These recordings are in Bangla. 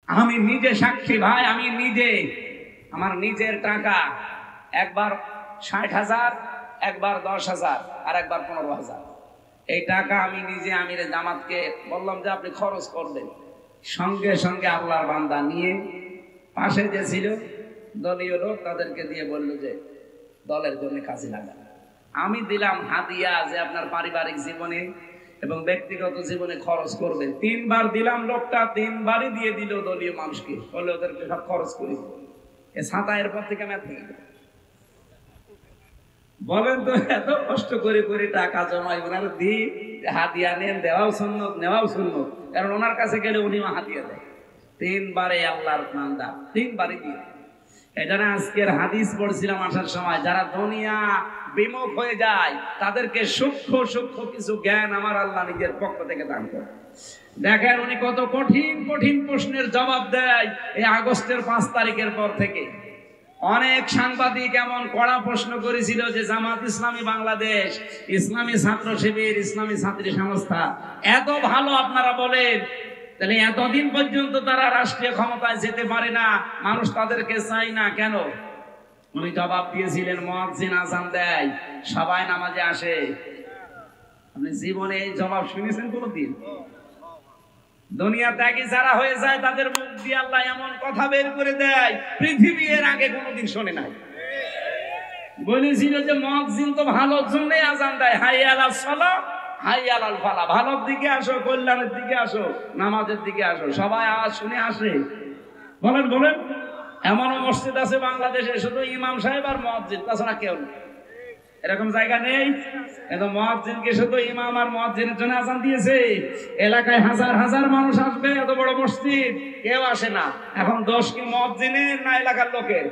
আমি নিজে সাক্ষী ভাই, আমি নিজে আমার নিজের টাকা একবার ৬০,০০০, একবার ১০,০০০, আর একবার ১৫,০০০। এই টাকা আমি নিজে আমিরে জামাতকে বললাম যে আপনি খরচ করবেন। সঙ্গে সঙ্গে আল্লাহর বান্দা নিয়ে পাশে যে ছিল দলীয় লোক তাদেরকে দিয়ে বলল যে দলের জন্য কাজে লাগান। আমি দিলাম হাদিয়া যে আপনার পারিবারিক জীবনে এবং ব্যক্তিগত জীবনে খরচ করবেন। ৩ বার দিলাম, লোকটা ৩বারই দিয়ে দিল দলীয় মানুষকে, বলে ওদেরকে সব খরচ করি। এ ছাতা এরপর থেকে আমি বলেন তো, এত কষ্ট করে করে টাকা জমাই ওনার দিই, হাদিয়া নেন, দেওয়াও সুন্নত, নেওয়াও সুন্নত, কারণ ওনার কাছে গেলে উনি হাদিয়া দেয়। ৩বারে আল্লাহর বান্দা ৩বারই দিয়ে। এটা না আজকের হাদিস পড়ছিলাম আসার সময়, যারা দুনিয়া বিমুখ হয়ে যায় তাদেরকে সূক্ষ্ম সূক্ষ্ম কিছু জ্ঞান আমার আল্লাহ নিজের পক্ষ থেকে দান করে। দেখেন উনি কত কঠিন কঠিন প্রশ্নের জবাব দেয় এই আগস্টের ৫ তারিখের পর থেকে। অনেক সাংবাদিক এমন কড়া প্রশ্ন করেছিল যে জামাত ইসলামী বাংলাদেশ, ইসলামী ছাত্র শিবির, ইসলামী ছাত্রী সংস্থা এত ভালো আপনারা বলেন, তাহলে এতদিন পর্যন্ত তারা রাষ্ট্রীয় ক্ষমতায় যেতে পারে না, মানুষ তাদেরকে চায় না কেন? উনি জবাব দিয়েছিলেন, মুয়াজ্জিন আযান দেয়, সবাই নামাজে আসে। আপনি জীবনে এই জবাব শুনেছেন কোনদিন? দুনিয়া ত্যাগী যারা হয়ে যায় তাদের মুখ দিয়ে আল্লাহ এমন কথা বের করে দেয় পৃথিবী এর আগে কোনোদিন শোনে নাই। বলেছিল যে মুয়াজ্জিন তো ভালোর জন্যই আযান দেয়, হাইয়া আলাস সালাহ হাইয়া আলাল ফালাহ, ভালোর দিকে আসো, কল্যাণের দিকে আসো, নামাজের দিকে আসো। সবাই আওয়াজ শুনে আসে। বলেন বলেন, এমনও মসজিদ আছে বাংলাদেশে শুধু ইমাম সাহেব আর মুয়াজ্জিন, তাছাড়া কেউ নেই। এরকম জায়গা নেই? এত মুয়াজ্জিনকে শুধু ইমাম আর মুয়াজ্জিনের জন্য আযান দিয়েছে। এলাকায় হাজার হাজার মানুষ আসবে, এত বড় মসজিদ, কেউ আসে না। এখন দোষ কি মুয়াজ্জিনের না এলাকার লোকের?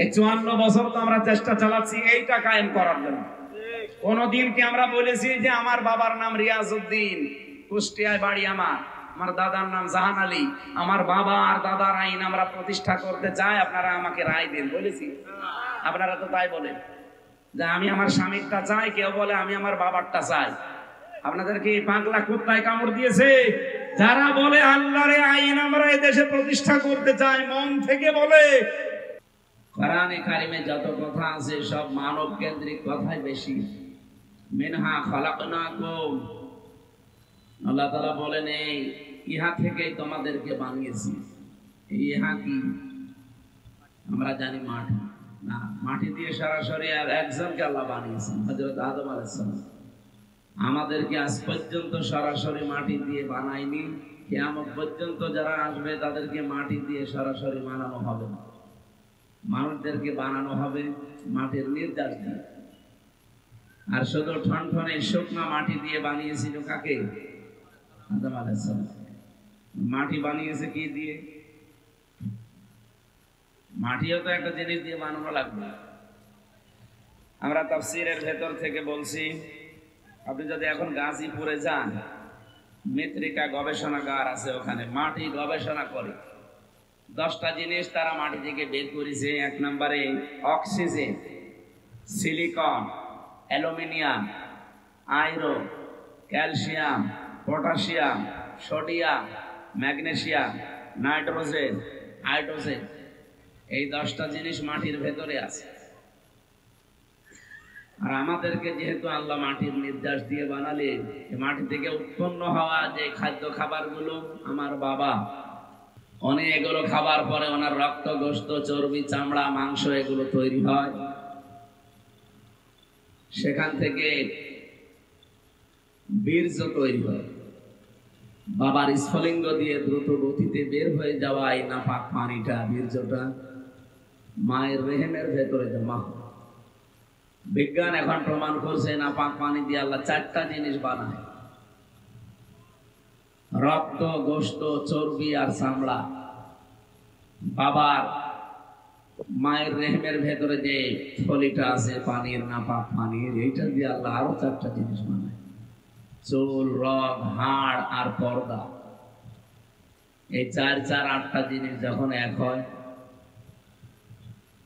এই ৫৪ বছর তো আমরা চেষ্টা চালাচ্ছি এইটা কায়েম করার জন্য। কোনদিন কি আমরা বলেছি যে আমার বাবার নাম রিয়াজউদ্দিন, কুষ্টিয়ায় বাড়ি, আমার দাদার নাম জাহান আলী, আমার বাবা আর দাদার আইন আমরা প্রতিষ্ঠা করতে চাই, আপনারা আমাকে রায় দিন, বলেছি? আপনারা তো তাই বলেন যে আমি আমার স্বামীরটা চাই, কেউ বলে আমি আমার বাবারটা চাই। আপনাদেরকে এই পাগলা কুত্তায় কামড় দিয়েছে? যারা বলে আল্লাহর আইন আমরা এদেশে প্রতিষ্ঠা করতে চাই, মন থেকে বলে। কোরআনে কারিমে যত কথা আছে সব মানব কেন্দ্রিক কথাই বেশি। মিনহা খালাকনাকুম, আল্লাহ তাআলা বলেন এই ইহা থেকেই তোমাদেরকে বানিয়েছি। ইহা কি আমরা জানি? মাটি না, মাটি দিয়ে সরাসরি আর একজনকে আল্লাহ বানিয়েছেন, হযরত আদম আলাইহিস সালাম। আমাদেরকে আজ পর্যন্ত সরাসরি মাটি দিয়ে বানায়নি। কিয়ামত পর্যন্ত যারা আসবে তাদেরকে মাটি দিয়ে সরাসরি বানানো হবে না, মানুষদেরকে বানানো হবে মাটির নির্যাস দিয়ে। আর শুধু ঠনঠনে শুকনা মাটি দিয়ে বানিয়েছিল কাকে? আদম আলাইহিস সালাম। মাটি বানিয়েছে কি দিয়ে? মাটিও তো একটা জিনিস দিয়ে বানানো লাগবে। আমরা তাফসীরের ভেতর থেকে বলছি, আপনি যদি এখন গাজীপুরে যান, মৃত্তিকা গবেষণাগার আছে, ওখানে মাটি গবেষণা করে 10টা জিনিস তারা মাটি থেকে বের করেছে। 1 নম্বরে oxygen, silicon, aluminium, iron, calcium, potassium, sodium, magnesium, nitrogen, hydrogen. এই 10টা জিনিস মাটির ভেতরে আছে। আর আমাদেরকে যেহেতু আল্লাহ মাটির নির্যাস দিয়ে বানালেন, মাটি থেকে উৎপন্ন হওয়া যে খাদ্য খাবারগুলো, আমার বাবা অনেকগুলো খাবার পরে ওনার রক্ত, গোশত, চর্বি, চামড়া, মাংস এগুলো তৈরি হয়। সেখান থেকে বীর্য তৈরি হয়। বাবার স্ফলিঙ্গ দিয়ে দ্রুত গতিতে বের হয়ে যাওয়া এই নাপাক পানিটা, বীর্যটা মায়ের রেহেমের ভেতরে জমা হয়। বিজ্ঞান এখন প্রমাণ করছে নাপাক পানি দিয়ে আল্লাহ 4টা জিনিস বানায়: রক্ত, গোশত, চর্বি আর চামড়া। বাবার মায়ের রেহেমের ভেতরে যে থলিটা আছে পানির, নাপাক পানির, এইটা দিয়ে আল্লাহ আরো 4টা জিনিস বানায়: চুল, রগ, হাড় আর পর্দা। এই 4 4 8টা জিনিস যখন এক হয়,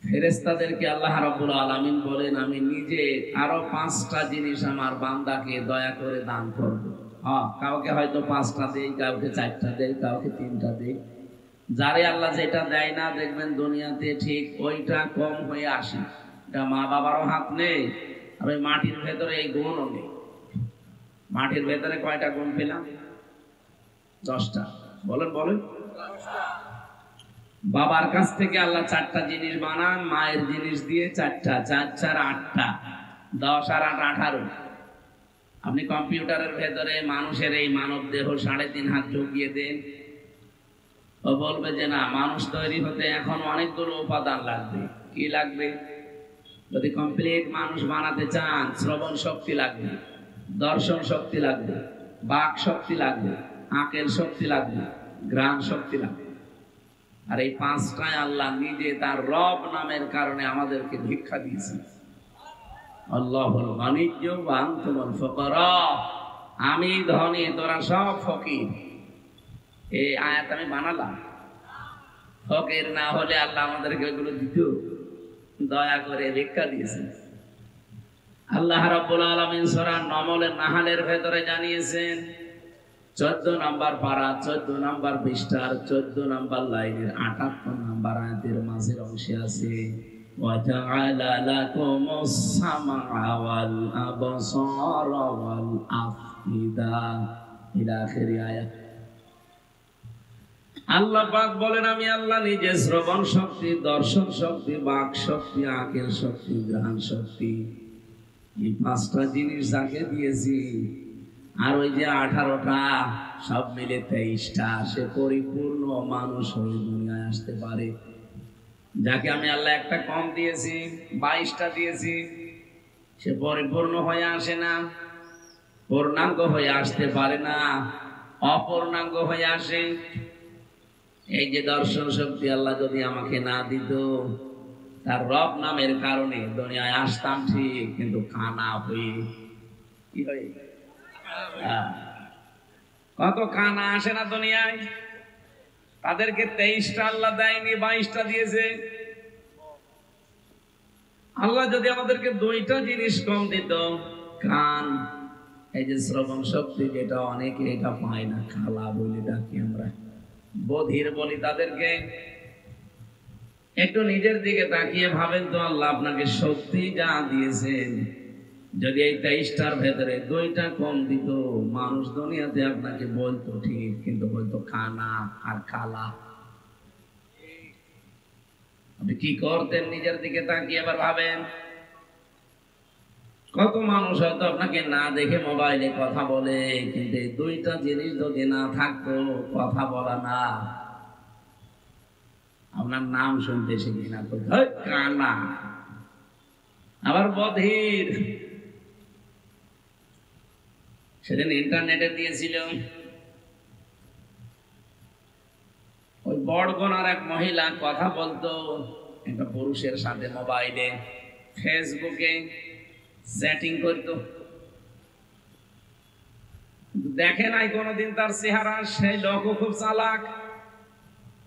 ফেরেশতাদেরকে আল্লাহ রাব্বুল আলামিন বলেন আমি নিজে আরো 5টা জিনিস আমার বান্দাকে দয়া করে দান করব। কাউকে হয়তো 5টা দেই, কাউকে 4টা দেই, কাউকে 3টা দেই। যারে আল্লাহ যেটা দেয় না দেখবেন দুনিয়াতে ঠিক ওইটা কম হয়ে আসে। এটা মা বাবারও হাত নেই, আর ওই মাটির ভেতরে এই গুণও নেই। মাটির ভেতরে কয়টা গুণ পেলাম? 10টা। বলেন বলেন। বাবার কাছ থেকে আল্লাহ 4টা জিনিস বানান, মায়ের জিনিস দিয়ে 4টা, 4 4 8টা, 10 আর 8 18। আপনি কম্পিউটারের ভেতরে মানুষের এই মানব দেহ 3.5 হাত ঢুকিয়ে দেন, ও বলবে যে না, মানুষ তৈরি হতে এখন অনেকগুলো উপাদান লাগবে। কি লাগবে? যদি কমপ্লিট মানুষ বানাতে চান, শ্রবণ শক্তি লাগবে, দর্শন শক্তি লাগবে, বাক শক্তি লাগবে, আকেল শক্তি লাগবে, ঘ্রাণ শক্তি লাগবে। আর এই 5টায় আল্লাহ নিজে তার রব নামের কারণে আমাদেরকে ভিক্ষা দিয়েছেন। আল্লাহুল গানিয়্য ওয়া আনতুমুল ফুকারা। আমি ধনী, তোরা সব ফকির। এই আয়াত আমি বানালাম। ফকির না হলে আল্লাহ আমাদেরকে এগুলো দিত? দয়া করে ভিক্ষা দিয়েছেন। আল্লাহ রাব্বুল আলামিন সূরা নমলের নাহালের ভেতরে জানিয়েছেন, 14 নম্বর পারা, 14 নম্বর পৃষ্ঠার 14 নম্বর লাইনের 78 নম্বর আয়াতের মাঝের অংশে আছে, ওয়াজআলা লাকুমুস সামআ ওয়াল আবসারা ওয়াল আফইদা ইলা আখির আয়াত। আল্লাহ পাক বলেন, আমি আল্লাহ নিজে শ্রবণ শক্তি, দর্শন শক্তি, বাক শক্তি, আকেল শক্তি, ঘ্রাণ শক্তি, এই 5টা জিনিস যাকে দিয়েছি, আর ওই যে 18টা, সব মিলে 23টা, সে পরিপূর্ণ মানুষ হয়ে দুনিয়ায় আসতে পারে। যাকে আমি আল্লাহ একটা কম দিয়েছি, 22টা দিয়েছি, সে পরিপূর্ণ হয়ে আসে না, পূর্ণাঙ্গ হয়ে আসতে পারে না, অপূর্ণাঙ্গ হয়ে আসে। এই যে দর্শন শক্তি আল্লাহ যদি আমাকে না দিত, তার রব নামের কারণে দুনিয়ায় আসতাম ঠিক, কিন্তু কানা হয়ে। কি হয়? কত কানা আসে না দুনিয়ায়, তাদেরকে 23টা আল্লাহ দেয়নি, 22টা দিয়েছে। আল্লাহ যদি আমাদেরকে 2টা জিনিস কম দিত, কান, এই যে শ্রবণ শক্তি, যেটা অনেকে এটা পায় না, খালা বলে ডাকি আমরা, বধির বলি তাদেরকে। একটু নিজের দিকে তাকিয়ে ভাবেন তো, আল্লাহ আপনাকে সত্যি যা দিয়েছেন, যদি এই 23টার ভেতরে 2টা কম দিত, মানুষ দুনিয়াতে আপনাকে বলতো ঠিক, কিন্তু বলতো কানা আর খালা। আপনি কি করতেন? নিজের দিকে তাকিয়ে এবার ভাবেন। কত মানুষ হয়তো আপনাকে না দেখে মোবাইলে কথা বলে, কিন্তু এই 2টা জিনিস যদি না থাকতো, কথা বলা না, আপনার নাম শুনতে শিখি না তো কানা, আবার বধির। সেদিন ইন্টারনেটে দিয়েছিল, ওই বড়গোনার এক মহিলা কথা বলতো একটা পুরুষের সাথে মোবাইলে, ফেসবুকে চ্যাটিং করতো। দেখে নাই কোনোদিন তার চেহারা। সেই লোক খুব চালাক,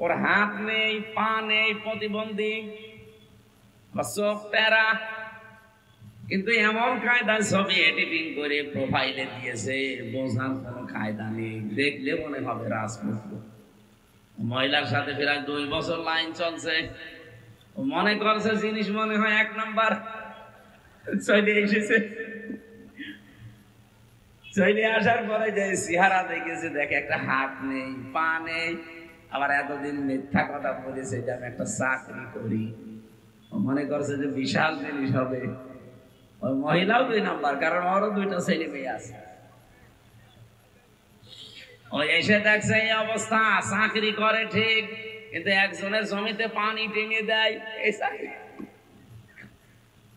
ওর হাত নেই, পা নেই, প্রতিবন্ধী, চোখ টেরা, কিন্তু এমন কায়দায় ছবি এডিটিং করে প্রোফাইলে দিয়েছে, বোঝার কোনো কায়দা নেই, দেখলে মনে হবে রাজপুত্র। মহিলার সাথে প্রায় 2 বছর লাইন চলছে, মনে করছে জিনিস মনে হয় 1 নাম্বার, চলে এসেছে। চলে আসার পরে যে চেহারা দেখেছে, দেখে একটা হাত নেই, পা নেই, আবার এতদিন মিথ্যা কথা বলেছে যে আমি একটা চাকরি করি, মনে করছে যে বিশাল জিনিস হবে। ওই মহিলাও 2 নাম্বার, কারণ ওরও 2টা ছেলে মেয়ে আছে। ওই এসে দেখছে এই অবস্থা, চাকরি করে ঠিক, কিন্তু একজনের জমিতে পানি টেনে দেয়, এই চাকরি।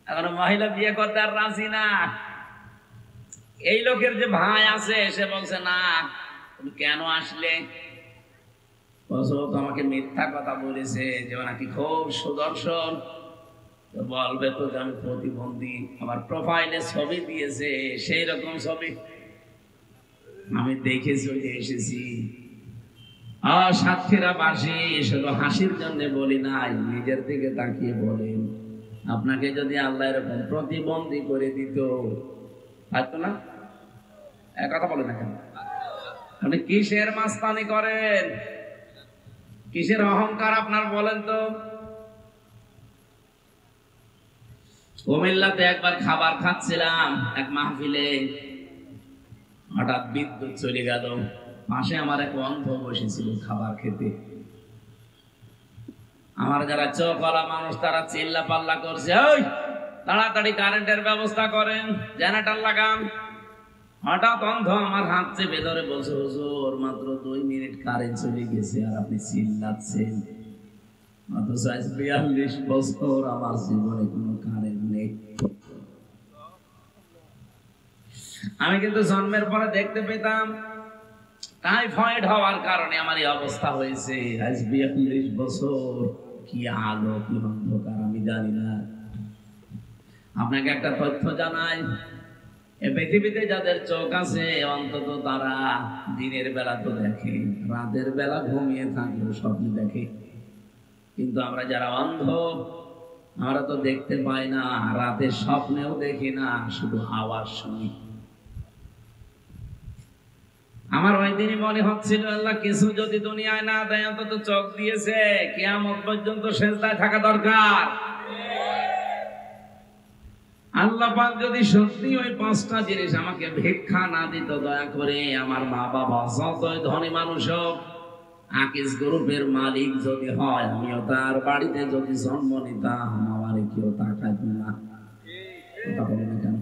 এখন মহিলা বিয়ে করতে আর রাজি না। এই লোকের যে ভাই আছে, সে বলছে না, তুমি কেন আসলে? আমাকে মিথ্যা কথা বলেছে যে নাকি খুব সুদর্শন, বলবে তো যে আমি প্রতিবন্ধী, আমার প্রোফাইলে ছবি দিয়েছে সেই রকম ছবি আমি দেখেছি, ওই যে এসেছি। সাতক্ষীরা বাসী শুধু হাসির জন্য বলি নাই, নিজের দিকে তাকিয়ে বলেন, আপনাকে যদি আল্লাহ এরকম প্রতিবন্ধী করে দিত, হয়তো না। কথা বলে না কেন? আপনি কিসের মাস্তানি করেন? কিসের অহংকার আপনার বলেন তো? কুমিল্লাতে একবার খাবার খাচ্ছিলাম এক মাহফিলে, হঠাৎ বিদ্যুৎ চলে গেল। পাশে আমার এক অন্ধ বসেছিল খাবার খেতে। আমার যারা চোখওয়ালা মানুষ তারা চিল্লা পাল্লা করছে, ওই তাড়াতাড়ি কারেন্টের ব্যবস্থা করেন, জেনারেটর লাগান। হঠাৎ অন্ধ আমার হাত চেপে ধরে বলছে, হুজুর মাত্র 2 মিনিট কারেন্ট চলে গেছে আর আপনি চিল্লাচ্ছেন। অথচ 42 বছর আমার জীবনে কোনো কারেন্ট নেই। আমি কিন্তু জন্মের পরে দেখতে পেতাম টাইফয়েড হওয়ার কারণে আমার এই অবস্থা হয়েছে। আজ 42 বছর, কি আলো কি অন্ধকার আমি জানি না। আপনাকে একটা তথ্য জানাই, এই পৃথিবীতে যাদের চোখ আছে অন্তত তারা দিনের বেলা তো দেখে, রাতের বেলা ঘুমিয়ে থাকলেও স্বপ্ন দেখে। কিন্তু আমরা যারা অন্ধ আমরা তো দেখতে পাই না, রাতের স্বপ্নেও দেখি না, শুধু আওয়াজ শুনি। আমার ওই দিনই মনে হচ্ছিল, আল্লাহ কিছু যদি দুনিয়ায় না দেয় অন্তত চোখ দিয়েছে, কিয়ামত পর্যন্ত সেজদায় থাকা দরকার। আল্লাহ পাক যদি সত্যি ওই 5টা জিনিস আমাকে ভিক্ষা না দিত, দয়া করে আমার মা বাবা যতই ধনী মানুষ হোক, আকিস গ্রুপের মালিক যদি হয়, আমিও তার বাড়িতে যদি জন্ম নিতাম, আমার কেউ তাকাইতো না। কথা বলে না কেন?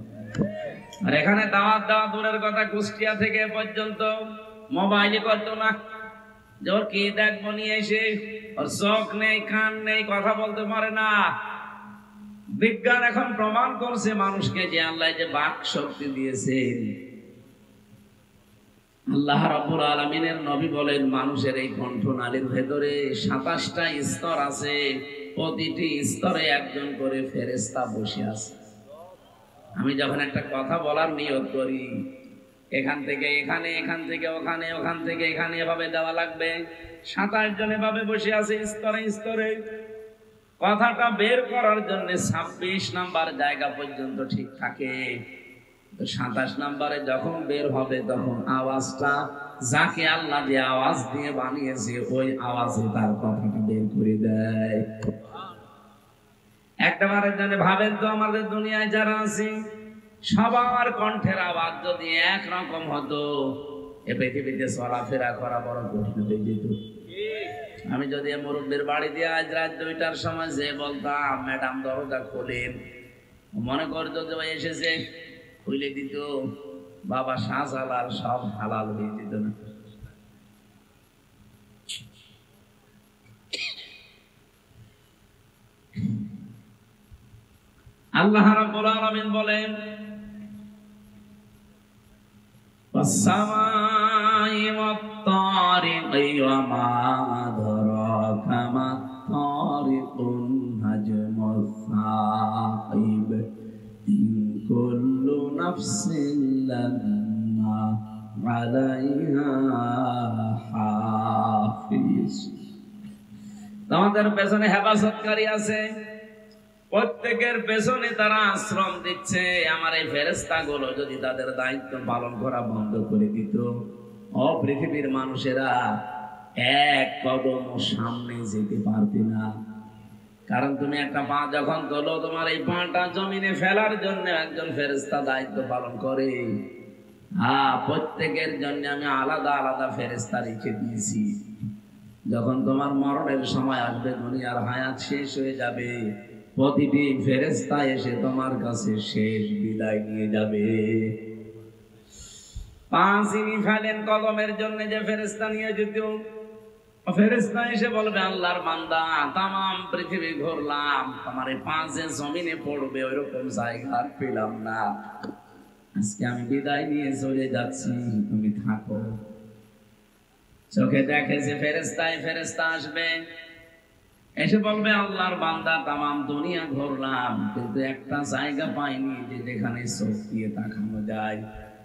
আর এখানে দাওয়াত দেওয়া দূরের কথা, কুষ্টিয়া থেকে পর্যন্ত মোবাইলে করতো না যে ওর কি দেখবো নিয়ে এসে, ওর চোখ নেই কান নেই কথা বলতে পারে না। বিজ্ঞান এখন প্রমাণ করছে মানুষকে যে আল্লাহ যে বাক শক্তি দিয়েছেন। আল্লাহ রাব্বুল আলামিনের নবী বলেন, মানুষের এই কণ্ঠনালীর ভেতরে 27টা স্তর আছে, প্রতিটি স্তরে একজন করে ফেরেশতা বসে আছে। আমি যখন একটা কথা বলার নিয়ত করি, এখান থেকে এখানে, এখান থেকে ওখানে, ওখান থেকে এখানে, এভাবে দেওয়া লাগবে। 27 জন এভাবে বসে আছে স্তরে স্তরে। কথাটা বের করার জন্য 26 নাম্বার জায়গা পর্যন্ত ঠিক থাকে। 27 নাম্বারে যখন বের হবে তখন আওয়াজটা যাকে আল্লাহ যে আওয়াজ দিয়ে বানিয়েছে ওই আওয়াজে তার কথাটা বের করে দেয়। একবারের জন্য ভাবেন তো, আমাদের দুনিয়ায় যারা আছে সবার কণ্ঠের আওয়াজ যদি একরকম হতো, এ পৃথিবীতে চলাফেরা করা বড় কঠিন হয়ে যেত। আমি যদি মুরব্বীর বাড়ি দিয়ে আজ রাত 2টার সময় যে বলতাম, ম্যাডাম দরজা খোলেন, মনে করতো যে এসেছে, খুলে দিত, বাবা শাহজালাল সব হালাল হয়ে যেত না। আল্লাহ রাব্বুল আলামিন বলেন, ওয়াস-সামাই ওয়াত-তারিকি ওয়া মা আদরাকা মাত-তারিকুন নাজমুস-সাকিব ইন কুল্লু নাফসিন লাম্মা আলাইহা হাফিজ। আমাদের পেছনে হেফাজতকারী আছে, প্রত্যেকের পেছনে তারা আশ্রম দিচ্ছে। আমার এই ফেরেশতাগুলো যদি তাদের দায়িত্ব পালন করা বন্ধ করে দিত, ও পৃথিবীর মানুষেরা এক কদম সামনে যেতে পারবে না। কারণ তুমি একটা পা যখন তোলো, তোমার এই পাটা জমিনে ফেলার জন্য একজন ফেরেশতা দায়িত্ব পালন করে। প্রত্যেকের জন্য আমি আলাদা আলাদা ফেরেশতা রেখে দিয়েছি। যখন তোমার মরণের সময় আসবে, দুনিয়ার হায়াত শেষ হয়ে যাবে, প্রতিটি ফেরেশতা এসে তোমার কাছে শেষ বিদায় নিয়ে যাবে। পাঁচিনি ফেলেন কলমের জন্য যে ফেরেশতা নিয়ে যেত, ফেরেশতা এসে বলবে, আল্লাহর বান্দা তামাম পৃথিবী ঘুরলাম, তোমার এই পাঁচে জমিনে পড়বে ওইরকম জায়গা আর পেলাম না, আজকে আমি বিদায় নিয়ে চলে যাচ্ছি, তুমি থাকো। চোখে দেখে যে ফেরেশতা আসবে, এসে বলবে, আল্লাহর বান্দা তামাম দুনিয়া ঘুরলাম, কিন্তু একটা জায়গা পাইনি যে যেখানে চোখ দিয়ে তাকানো যায়।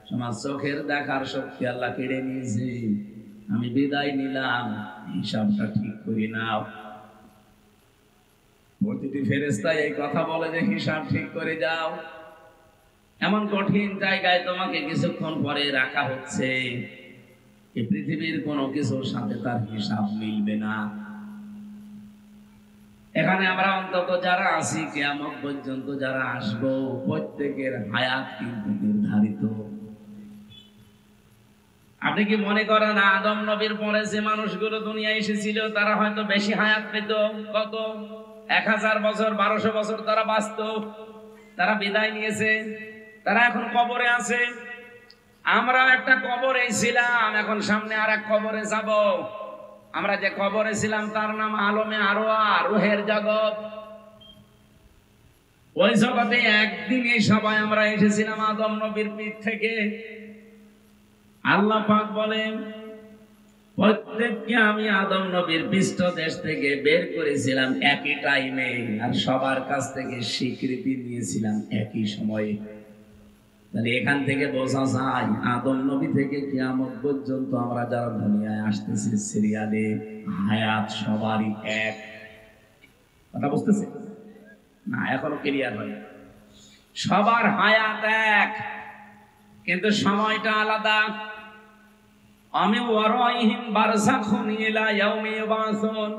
তোমার চোখের দেখার শক্তি আল্লাহ কেড়ে নিয়েছে, আমি বিদায় নিলাম, হিসাবটা ঠিক করে নাও। প্রতিটি ফেরেশতা এই কথা বলে যে হিসাব ঠিক করে যাও। এমন কঠিন জায়গায় তোমাকে কিছুক্ষণ পরে রাখা হচ্ছে, এই পৃথিবীর কোনো কিছুর সাথে তার হিসাব মিলবে না। এখানে আমরা অন্তত যারা আছি কিয়ামত পর্যন্ত যারা আসবো প্রত্যেকের হায়াত কিন্তু নির্ধারিত। আপনি কি মনে করেন আদম নবীর পরে যে মানুষগুলো দুনিয়ায় এসেছিল তারা হয়তো বেশি হায়াত পেত? কত 1000 বছর 1200 বছর তারা বাঁচত, তারা বিদায় নিয়েছে, তারা এখন কবরে আছে। আমরা একটা কবরে ছিলাম, এখন সামনে আর এক কবরে যাব। আমরা যে কবরে ছিলাম তার নাম আলমে আরওয়া, রুহের জগৎ। ওই জগতে একদিনে সবাই আমরা এসেছিলাম আদম নবীর পিঠ থেকে। আল্লাহ পাক বলেন প্রত্যেককে আমি আদম নবীর পৃষ্ঠদেশ থেকে বের করেছিলাম একই টাইমে, আর সবার কাছ থেকে স্বীকৃতি নিয়েছিলাম একই সময়ে। তাহলে এখান থেকে বোঝা যায় আদম নবী থেকে কিয়ামত পর্যন্ত আমরা যারা দুনিয়ায় আসতেছি সিরিয়ালে হায়াত সবারই এক। কথা বুঝতেছে না? এখনো ক্লিয়ার হয়? সবার হায়াত এক, কিন্তু সময়টা আলাদা। আমি ওয়ারাইহিম বারযাখুন ইলা ইয়াউমি ইউবাসুন।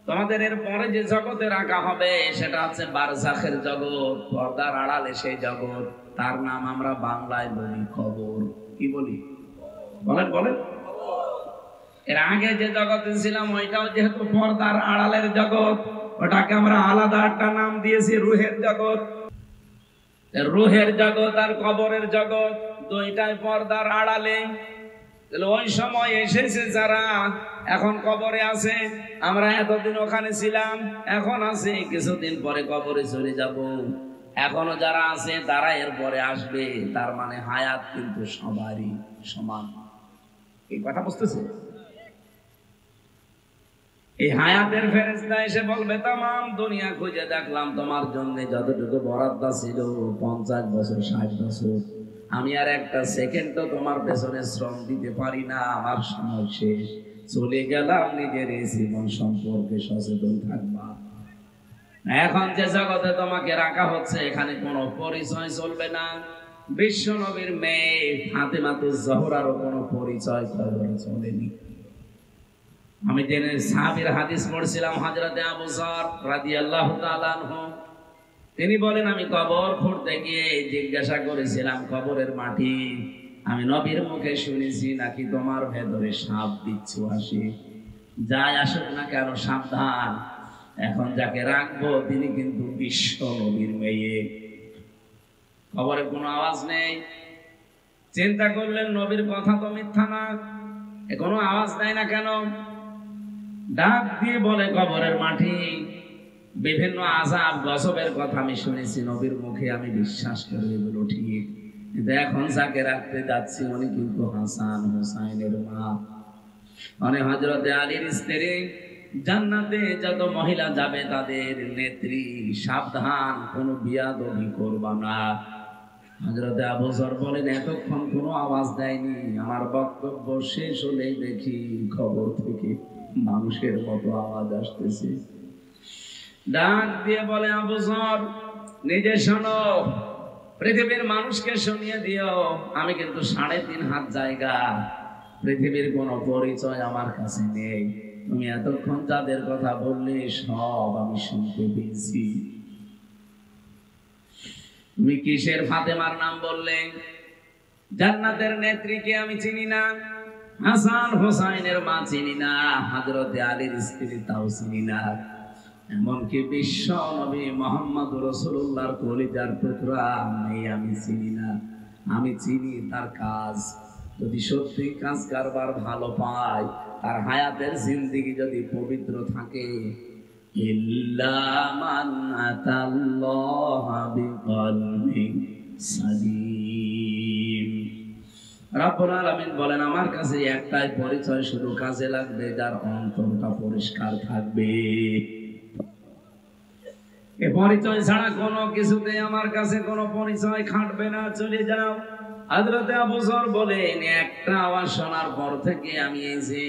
তোমাদের এর পরে যে জগতে রাখা হবে সেটা হচ্ছে বারযাখের জগৎ, পর্দার আড়ালে সেই জগৎ। তার নাম আমরা বাংলায় বলি কবর। কি বলি? বলেন বলেন। এর আগে যে জগতে ছিলাম ওইটাও যেহেতু পর্দার আড়ালের জগৎ, ওটাকে আমরা আলাদা একটা নাম দিয়েছি রুহের জগৎ। রুহের জগৎ আর কবরের জগৎ দুইটাই পর্দার আড়ালে। ওই সময় এসেছে যারা এখন কবরে আছে, আমরা এতদিন ওখানে ছিলাম, এখন আছে, কিছুদিন পরে কবরে চলে যাব। এখনো যারা আছে তারা এর পরে আসবে। তার মানে হায়াত কিন্তু সবারই সমান। এই কথা বুঝতেছে? এই হায়াতের ফেরেশতা এসে বলবে তামাম দুনিয়া খুঁজে দেখলাম, তোমার জন্য যতটুকু বরাদ্দ ছিল 50 বছর 60 বছর, আমি আর একটা সেকেন্ডও তোমার পেছনে শ্রম দিতে পারি না। আমার সময় শেষ, চলে গেলাম। নিজের এই জীবন সম্পর্কে সচেতন থাকবা। এখন যে জগতে তোমাকে রাখা হচ্ছে এখানে কোনো পরিচয় চলবে না। বিশ্ব নবীর মেয়ে ফাতেমাতুজ জোহরারও কোনো পরিচয় কবরে চলেনি। আমি জেনে সাহাবীর হাদিস পড়ছিলাম, হযরতে আবু যর রাদিয়াল্লাহু তাআলা আনহু তিনি বলেন আমি কবর খুঁড়তে গিয়ে জিজ্ঞাসা করেছিলাম কবরের মাটি আমি নবীর মুখে শুনেছি নাকি তোমার ভেতরে সাপ বিচ্ছু আসে, যাই আসুক না কেন সাবধান। এখন যাকে রাখবো তিনি কিন্তু বিশ্ব নবীর মেয়ে। কবরে কোনো আওয়াজ নেই। চিন্তা করলেন নবীর কথা তো মিথ্যা না, কোনো আওয়াজ নেয় না কেন? ডাক দিয়ে বলে কবরের মাটি বিভিন্ন আযাব গজবের কথা আমি শুনেছি নবীর মুখে, আমি বিশ্বাস করি এগুলো ঠিক, কিন্তু এখন যাকে রাখতে যাচ্ছি উনি কিন্তু হাসান হোসাইনের মা, মানে হযরতে আলীর স্ত্রী। জান্নাতে যত মহিলা যাবে তাদের নেত্রী। সাবধান, কোনো বিয়াদবি করবা না। হযরতে আবু যর বলেন এতক্ষণ কোনো আওয়াজ দেয়নি, আমার বক্তব্য শেষ হলেই দেখি খবর থেকে মানুষের মতো আওয়াজ আসতেছে। ডাক দিয়ে বলে আবু যর নিজে শোনো, পৃথিবীর মানুষকে শুনিয়ে দিও আমি কিন্তু 3.5 হাত জায়গা, পৃথিবীর কোনো পরিচয় আমার কাছে নেই। তুমি এতক্ষণ যাদের কথা বললে সব আমি শুনতে পেয়েছি। তুমি কিসের ফাতেমার নাম বললে? জান্নাতের নেত্রীকে আমি চিনি না, হাসান হোসাইনের মা চিনি না, হযরতে আলীর স্ত্রী তাও চিনি না, এমনকি বিশ্ব নবী মুহাম্মদ রাসূলুল্লাহর কলিজার টুকরা আমি চিনি না। আমি চিনি তার কাজ। যদি সত্যি কাজ কারবার ভালো পায়, তার হায়াতের জিন্দেগি যদি পবিত্র থাকে, ইল্লা মান আতাল্লাহ বিকলবিন সালিম। রব্বুল আলামিন বলেন আমার কাছে একটাই পরিচয় শুধু কাজে লাগবে, যার অন্তরটা পরিষ্কার থাকবে। এ পরিচয় ছাড়া কোনো কিছুতে আমার কাছে কোনো পরিচয় খাটবে না, চলে যাও। হযরতে আবু যর বলেন একটা আওয়াজ শোনার পর থেকে আমি এই যে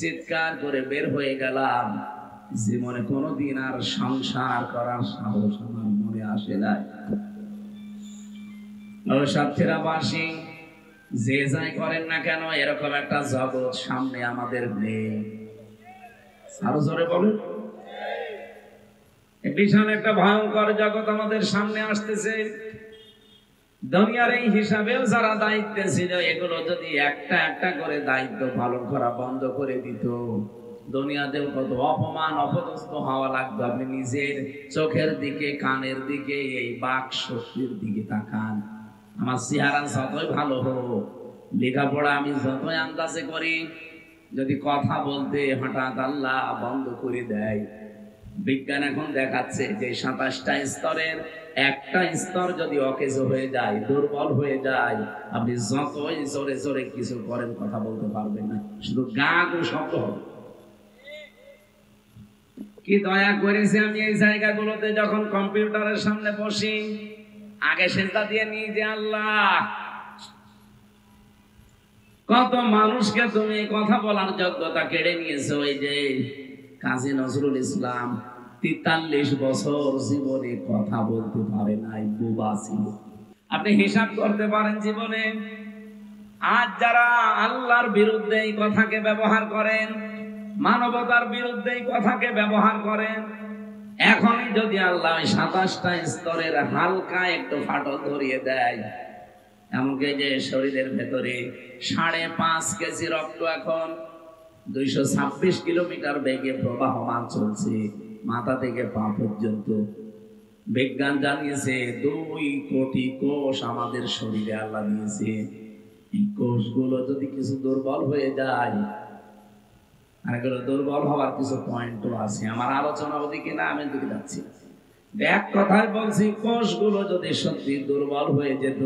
চিৎকার করে বের হয়ে গেলাম, জীবনে কোনোদিন আর সংসার করার সাহস আমার মনে আসে না। সাতক্ষীরাবাসী যে যাই করেন না কেন, এরকম একটা জগৎ সামনে আমাদের নেই। আরো জোরে বলুন। বিশাল একটা ভয়ঙ্কর জগৎ আমাদের সামনে আসতেছে। দুনিয়ার এই হিসাবেও যারা দায়িত্বে ছিল, এগুলো যদি একটা একটা করে দায়িত্ব পালন করা বন্ধ করে দিত, দুনিয়াতেও কত অপমান অপদস্থ হওয়া লাগতো। আপনি নিজের চোখের দিকে, কানের দিকে, এই বাক শক্তির দিকে তাকান। আমার চেহারা যতই ভালো হোক, লেখাপড়া আমি যতই আন্দাজে করি, যদি কথা বলতে হঠাৎ আল্লাহ বন্ধ করে দেয়, বিজ্ঞান এখন দেখাচ্ছে যে 27টা স্তরের একটা স্তর যদি অকেজ হয়ে যায়, দুর্বল হয়ে যায়, আপনি যতই জোরে জোরে কিছু করেন কথা বলতে পারবেন না, শুধু গা গো শব্দ হবে। কি দয়া করেছে আমি এই জায়গাগুলোতে যখন কম্পিউটারের সামনে বসি, আগে সেজদা দিয়ে নিই যে আল্লাহ, কত মানুষকে তুমি কথা বলার যোগ্যতা কেড়ে নিয়েছো। এই যে কাজী নজরুল ইসলাম 43 বছর জীবনে কথা বলতে পারে নাই, বোবা ছিল। আপনি হিসাব করতে পারেন জীবনে আজ যারা আল্লাহর বিরুদ্ধে এই কথাকে ব্যবহার করেন, মানবতার বিরুদ্ধে এই কথাকে ব্যবহার করেন, এখনই যদি আল্লাহ 27টা স্তরের হালকা একটু ফাটল ধরিয়ে দেয়, এমনকি যে শরীরের ভেতরে 5.5 কেজি রক্ত এখন 226 কিলোমিটার বেগে প্রবাহমান চলছে, মাথা থেকে পা পর্যন্ত। বিজ্ঞান জানিয়েছে 2 কোটি কোষ আমাদের শরীরে আল্লাহ দিয়েছে। এই কোষগুলো যদি কিছু দুর্বল হয়ে যায়, আর এগুলো দুর্বল হওয়ার কিছু পয়েন্টও আছে, আমার আলোচনা ওদিকে না, আমি দিকে যাচ্ছি। এক কথায় বলছি, কোষগুলো যদি সত্যি দুর্বল হয়ে যেত,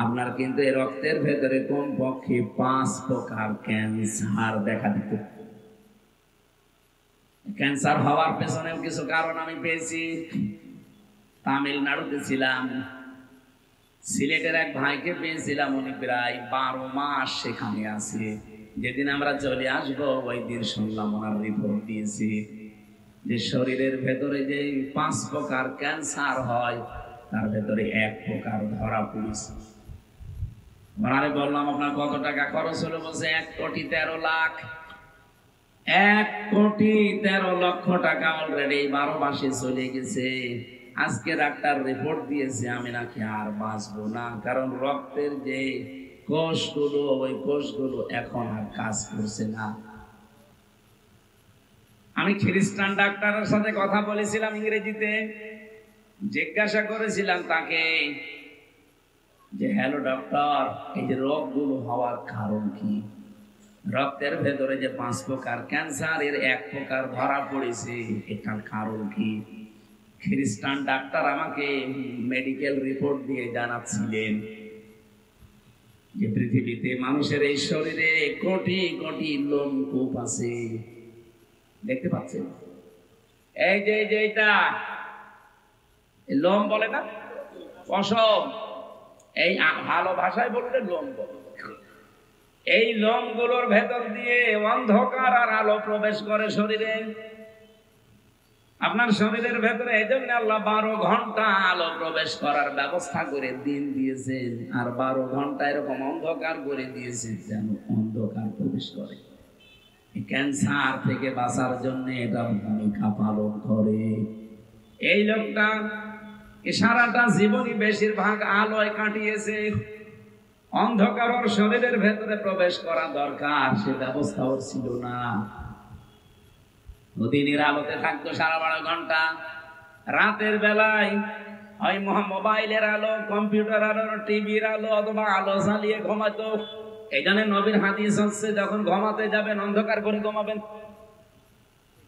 আপনার কিন্তু এই রক্তের ভেতরে কমপক্ষে 5 প্রকার ক্যান্সার দেখা দিত। ক্যান্সার হওয়ার পেছনেও কিছু কারণ আমি পেয়েছি। তামিলনাড়ুতে ছিলাম, সিলেটের এক ভাইকে পেয়েছিলাম, উনি প্রায় 12 মাস সেখানে আছে। যেদিন আমরা চলে আসবো ওই দিন শুনলাম ওনার রিপোর্ট দিয়েছি যে শরীরের ভেতরে যে 5 প্রকার ক্যান্সার হয়, তার ভেতরে 1 প্রকার ধরা পড়েছে। ওনারে বললাম আপনার কত টাকা খরচ হলো? বলছে 1,13,00,000। 1,13,00,000 টাকা অলরেডি 12 মাসে চলে গেছে। আজকে ডাক্তার রিপোর্ট দিয়েছে আমি নাকি আর বাঁচবো না, কারণ রক্তের যে কোষগুলো, ওই কোষগুলো এখন আর কাজ করছে না। আমি খ্রিস্টান ডাক্তারের সাথে কথা বলেছিলাম ইংরেজিতে, জিজ্ঞাসা করেছিলাম তাকে যে হ্যালো ডক্টর, এই যে রোগগুলো হওয়ার কারণ কি? রক্তের ভেতরে যে 5 প্রকার ক্যান্সার, এর 1 প্রকার ধরা পড়েছে, এটার কারণ কি? খ্রিস্টান ডাক্তার আমাকে মেডিকেল রিপোর্ট দিয়ে জানাচ্ছিলেন যে পৃথিবীতে মানুষের এই শরীরে কোটি কোটি লোমকূপ আছে। দেখতে পাচ্ছেন এই যে এটা লোম বলে না, পশম, এই ভালো ভাষায় বললে লোম বলে। এই লোমগুলোর ভেতর দিয়ে অন্ধকার আর আলো প্রবেশ করে শরীরে। আপনার শরীরের ভেতরে এই জন্য আল্লাহ 12 ঘন্টা আলো প্রবেশ করার ব্যবস্থা করে দিন দিয়েছেন, আর 12 ঘন্টা এরকম অন্ধকার করে দিয়েছেন যেন অন্ধকার প্রবেশ করে। ক্যান্সার থেকে বাঁচার জন্য এটা ভূমিকা পালন করে। এই লোকটা সারাটা জীবনই বেশিরভাগ আলোয় কাটিয়েছে, অন্ধকার ওর শরীরের ভেতরে প্রবেশ করা দরকার, সে ব্যবস্থা ওর ছিল না। দিনের আলোতে থাকতো 12.5 ঘন্টা, রাতের বেলায় ওই মোবাইলের আলো, কম্পিউটার আলো, টিভির আলো অথবা আলো জ্বালিয়ে ঘুমাতো। এই জন্য নবীর হাদিস হচ্ছে যখন ঘুমাতে যাবেন অন্ধকার করে ঘুমাবেন।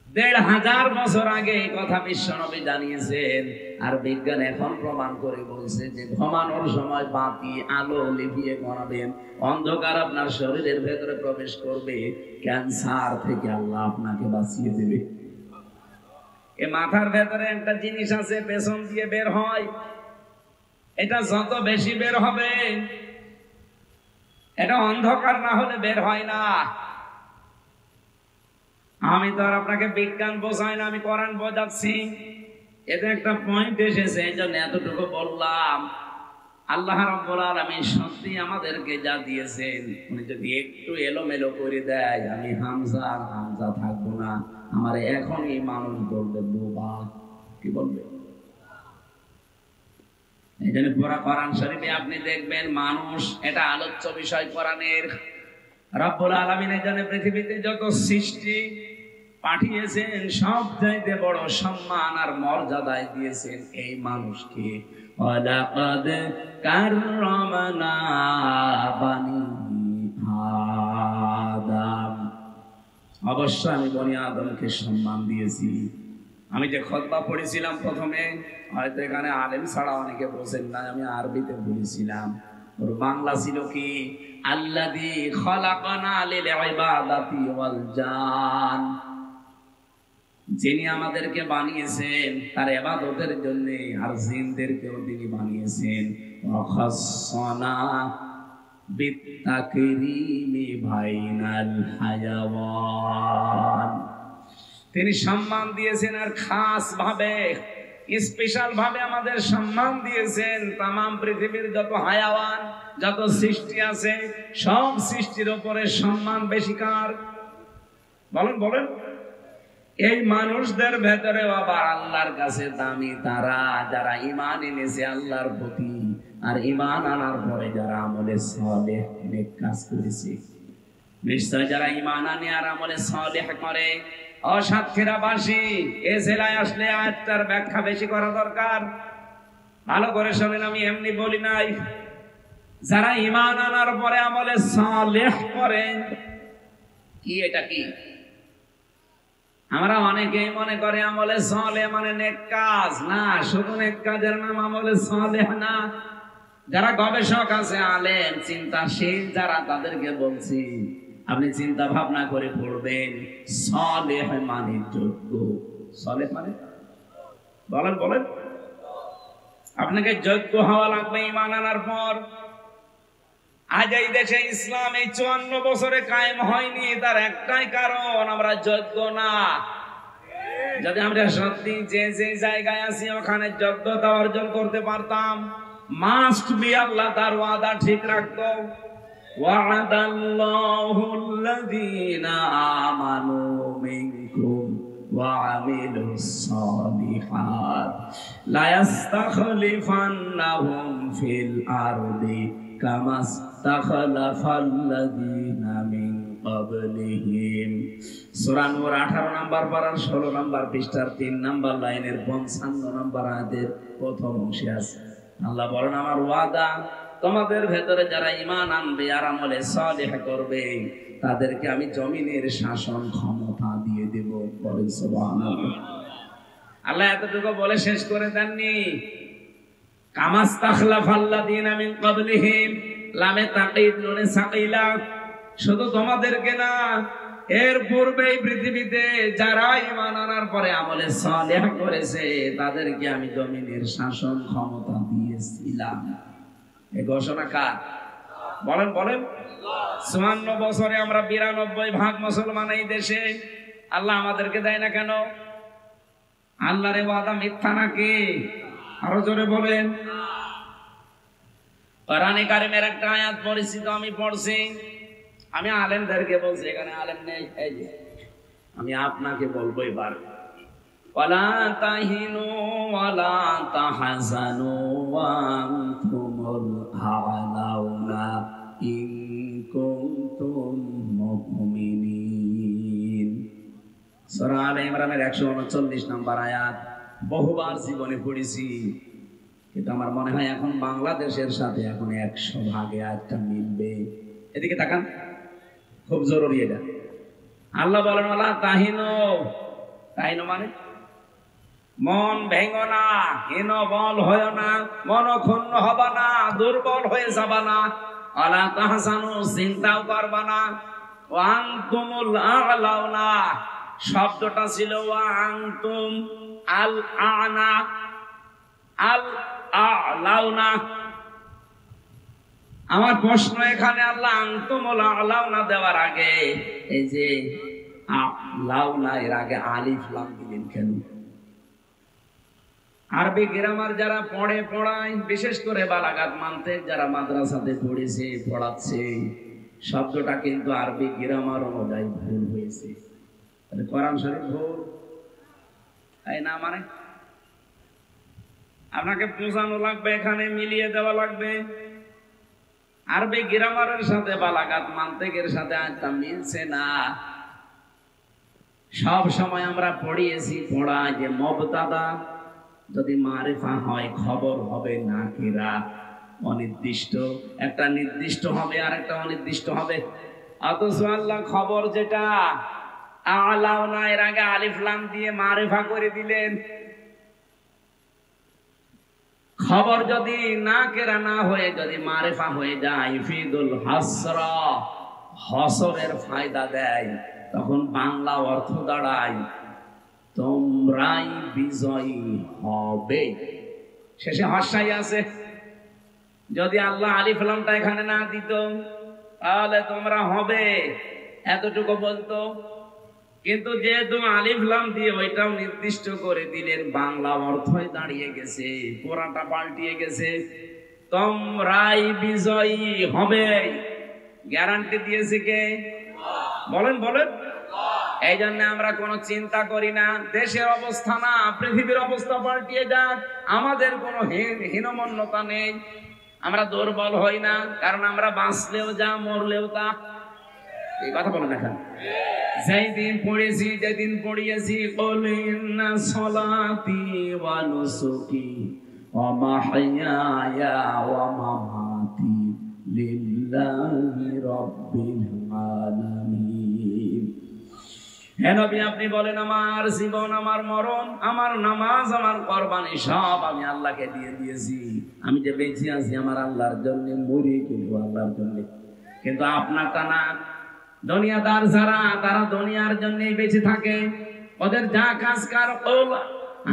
1,500 বছর আগে এই কথা বিশ্ব নবী জানিয়েছেন, আর বিজ্ঞান এখন প্রমাণ করে বলছে যে ঘুমানোর সময় বাতি আলো লিভিয়ে ঘুমাবেন, অন্ধকার আপনার শরীরের ভেতরে প্রবেশ করবে, ক্যান্সার থেকে আল্লাহ আপনাকে বাঁচিয়ে দেবে। এ মাথার ভেতরে একটা জিনিস আছে, পেছন দিয়ে বের হয়, এটা যত বেশি বের হবে, এটা অন্ধকার না হলে বের হয় না। আমি তো আর আপনাকে বিজ্ঞান বোঝাই না, আমি কোরআন বোঝাচ্ছি। এতে একটা পয়েন্ট এসেছে, এই জন্য এতটুকু বললাম। আল্লাহ রাব্বুল আলামিন সত্যি আমাদেরকে যা দিয়েছেন, উনি যদি একটু এলোমেলো করে দেয়, আমি হামজা থাকবো না। না। আমার এখনই মানুষ বলবে বোবা, কি বলবে? এই জন্য পুরা কোরআন শরীফে আপনি দেখবেন মানুষ, এটা আলোচ্য বিষয় কোরআনের। রব্বুল আলামিন এই জন্য পৃথিবীতে যত সৃষ্টি পাঠিয়েছেন সবচাইতে বড় সম্মান আর মর্যাদায় দিয়েছেন এই মানুষকে। ওয়ালাকাদ কাররামনা বানি আদম, অবশ্যই আমি বনি আদমকে সম্মান দিয়েছি। আমি যে খুতবা পড়েছিলাম প্রথমে, হয়তো এখানে আলেম ছাড়া অনেকে বোঝেন না, আমি আরবিতে বলেছিলাম। ওর বাংলা ছিল কি, আল্লাযী খালাকানা লিল ইবাদাতি ওয়াল জান, যিনি আমাদেরকে বানিয়েছেন তার ইবাদতের জন্য, আর জিনদেরকেও তিনি বানিয়েছেন। ওয়া খাসসানা বিত্তাকরিমি বাইনাল হায়াওয়ান, তিনি সম্মান দিয়েছেন আর খাস ভাবে, স্পেশাল ভাবে আমাদের সম্মান দিয়েছেন। তামাম পৃথিবীর যত হায়াওয়ান, যত সৃষ্টি আছে, সব সৃষ্টির উপরে সম্মান বেশি কার? বলেন বলেন। এই মানুষদের ভেতরে আবার আল্লাহর কাছে দামি তারা যারা ঈমান এনেছে আল্লাহর প্রতি, আর ঈমান আনার পরে যারা আমলে সালেহ নেক কাজ করেছে। নিশ্চয় যারা ঈমান আনে আর আমলে সালেহ করে, অসাতক্ষীরাবাসী এ জেলায় আসলে আয়াতটার ব্যাখ্যা বেশি করা দরকার। ভালো করে শোনেন, আমি এমনি বলি নাই। যারা ঈমান আনার পরে আমলে সালেহ করে, কি এটা কি? আমরা অনেকেই মনে করে আমলে সালেহ মানে নেক কাজ। না, শুধু নেক কাজের নাম আমলে সালেহ না। যারা গবেষক আছে, আলেম চিন্তাশীল যারা, তাদেরকে বলছি আপনি চিন্তা ভাবনা করে পড়বেন, সালেহ মানে যোগ্য। সালেহ মানে বলেন বলেন। আপনাকে যোগ্য হওয়া লাগবে ঈমান আনার পর। আজ এই দেশে ইসলাম এই 54 বছরে কায়েম হয়নি, তার একটাই কারণ, আমরা যোগ্য না। যদি আমরা সত্যি যে যে জায়গায় আছি ওখানে যোগ্যতা অর্জন করতে পারতাম, মাস্ট বি আল্লাহ তার ওয়াদা ঠিক রাখতো। ওয়া'দাল্লাহু আল্লাযীনা আমানু মিনকুম ওয়া আমিলুস সালিহাত লা ইস্তাখলিফান্নাহুম ফিল আরদি কামাস্তাখলাফাল্লাযীনা মিন ক্বাবলিহিম। সূরা নূর 18 নম্বর পারার 16 নম্বর পৃষ্ঠার 3 নম্বর লাইনের 55 নম্বর আয়াতের প্রথম অংশে আছে। আল্লাহ বলেন, আমার ওয়াদা তোমাদের ভেতরে যারা ঈমান আনবে আর আমলে সালেহ করবে তাদেরকে আমি জমিনের শাসন ক্ষমতা দিয়ে দেব। বলেন সুবহানাল্লাহ। আল্লাহ এতটুকু বলে শেষ করে দেননি। কামাস্তাখলাফাল্লাযীনা মিন ক্বাবলিহিম, লামে তাকিদ নুনে সাকিলা, শুধু তোমাদেরকে না, এর পূর্বে পৃথিবীতে যারা ঈমান আনার পরে আমলে সালেহ করেছে তাদেরকে আমি জমিনের শাসন ক্ষমতা দিয়েছিলাম। এই ঘোষণা কার? বলেন বলেন। 54 বছরে আমরা 92% মুসলমান এই দেশে। আল্লাহ আমাদেরকে দেয় না কেন? আল্লাহর ওয়াদা মিথ্যা নাকি? আরো জোরে বলেন। কোরআনে কারিমের একটা আয়াত পরিচিত, আমি পড়ছি। আমি আলেমদেরকে বলছি, এখানে আলেম নেই, এই যে আমি আপনাকে বলবো এবার, ওয়ালা তাহিনু ওয়ালা তাহজানু ওয়া আনতুমুল আ'লাউনা ইন কুনতুম মুমিনিন। সূরা আলে ইমরানের 139 নম্বর আয়াত। বহুবার জীবনে পড়েছি, কিন্তু আমার মনে হয় এখন বাংলাদেশের সাথে এখন 100 ভাগে আয়াতটা মিলবে। এদিকে তাকান, খুব জরুরি এটা। আল্লাহ বলেন, ওয়ালা তাহিনু, তাহিনু মানে মন ভেঙো না, হীন বল হয় না, মন ক্ষুণ্ণ হবা না, দুর্বল হয়ে যাবা না। ওয়ালা তাহজানু, চিন্তাও করবা না। ওয়া আনতুমুল আ'লাউনা, শব্দটা ছিল ওয়া আনতুম আল আ'না, আল আ'লাউনা। আমার প্রশ্ন এখানে, আল্লাহ আনতুমুল আ'লাউনা দেওয়ার আগে এই যে আ'লাউনা এর আগে আলিফ লাম দিলেন কেন? আরবি গ্রামার যারা পড়ায়, বিশেষ করে বালাগাত মানতে যারা মাদ্রাসাতে পড়েছে, পড়াচ্ছে, শব্দটা কিন্তু আরবি গ্রামার অনুযায়ী ভুল হয়েছে। কোরআন শরীফ ভুল তাই না, মানে আপনাকে বোঝানো লাগবে, এখানে মিলিয়ে দেওয়া লাগবে। আরবি গ্রামারের সাথে বালাগাত মান্তিকের সাথে আয়াতটা মিলছে না। সব সময় আমরা পড়িয়েছি, পড়ায় যে মুবতাদা যদি মারিফা হয় খবর হবে নাকিরা, অনির্দিষ্ট। একটা নির্দিষ্ট হবে আর একটা অনির্দিষ্ট হবে। অথচ আল্লাহ খবর যেটা আলাউনা, এর আগে আলিফ লাম দিয়ে মারিফা করে দিলেন। খবর যদি নাকিরা না হয়ে যদি মারিফা হয়ে যায়, ইফিদুল হাসরা, হসরের ফায়দা দেয়, তখন বাংলা অর্থ দাঁড়ায় তোমরাই বিজয়ী হবে। শেষে হর্ষাই আছে। যদি আল্লাহ আলিফ লামটা এখানে না দিত তাহলে তোমরা হবে এতটুকু বলতো। কিন্তু যেহেতু আলিফ লাম দিয়ে ওইটাও নির্দিষ্ট করে দিলেন, বাংলা অর্থই দাঁড়িয়ে গেছে, পুরাটা পাল্টিয়ে গেছে। তোমরাই বিজয়ী হবে, গ্যারান্টি দিয়েছে কে? বলেন বলেন। এই জন্য আমরা কোনো চিন্তা করি না দেশের অবস্থা না পৃথিবীর অবস্থা পাল্টিয়ে যাক, আমাদের কোনো হীনমন্যতা নেই। আমরা দুর্বল হই না, কারণ আমরা বাঁচলেও যা মরলেও তা। এই কথা বলেন এখন। যেদিন পড়েছি যেদিন পড়িয়েছি কুল ইন্না সলাতি ওয়া নুসুকি ওয়া মাহইয়ায়া ওয়া মামাতি লিল্লাহি রাব্বিল আলামিন। হে নবী, আপনি বলেন আমার জীবন, আমার মরণ, আমার নামাজ, আমার কুরবানি সব আমি আল্লাহকে দিয়ে দিয়েছি। আমি যে বেঁচে আছি আমার আল্লাহর জন্য, মরে গেলেও আল্লাহর জন্য। কিন্তু আপনারটা না। দুনিয়াদার যারা, তারা দুনিয়ার জন্যই বেঁচে থাকে। ওদের যা কাজ কার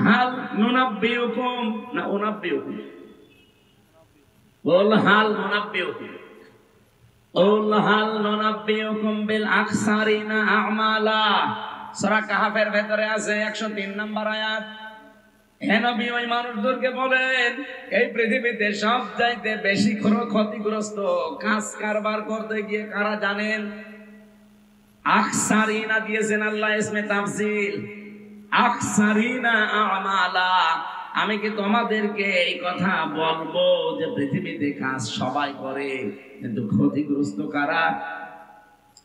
হাল নুনাব্বিউকুম না উনাব্বিউকুম, বল হাল নুনাব্বিউকুম, কুল হাল নুনাব্বিউকুম বিল আকসারিনা আমালা। সূরা কাহফের ভেতরে আছে 103 নম্বর আয়াত। হে নবী, ওই মানুষদেরকে বলেন এই পৃথিবীতে সবচাইতে বেশি ক্ষতিগ্রস্ত কাজ কারবার করতে গিয়ে কারা জানেন? আকসারিনা দিয়েছেন আল্লাহ ইসমে তাফসীল, আকসারিনা আমালা। আমি কি তোমাদেরকে এই কথা বলবো যে পৃথিবীতে কাজ সবাই করে, কিন্তু ক্ষতিগ্রস্ত কারা?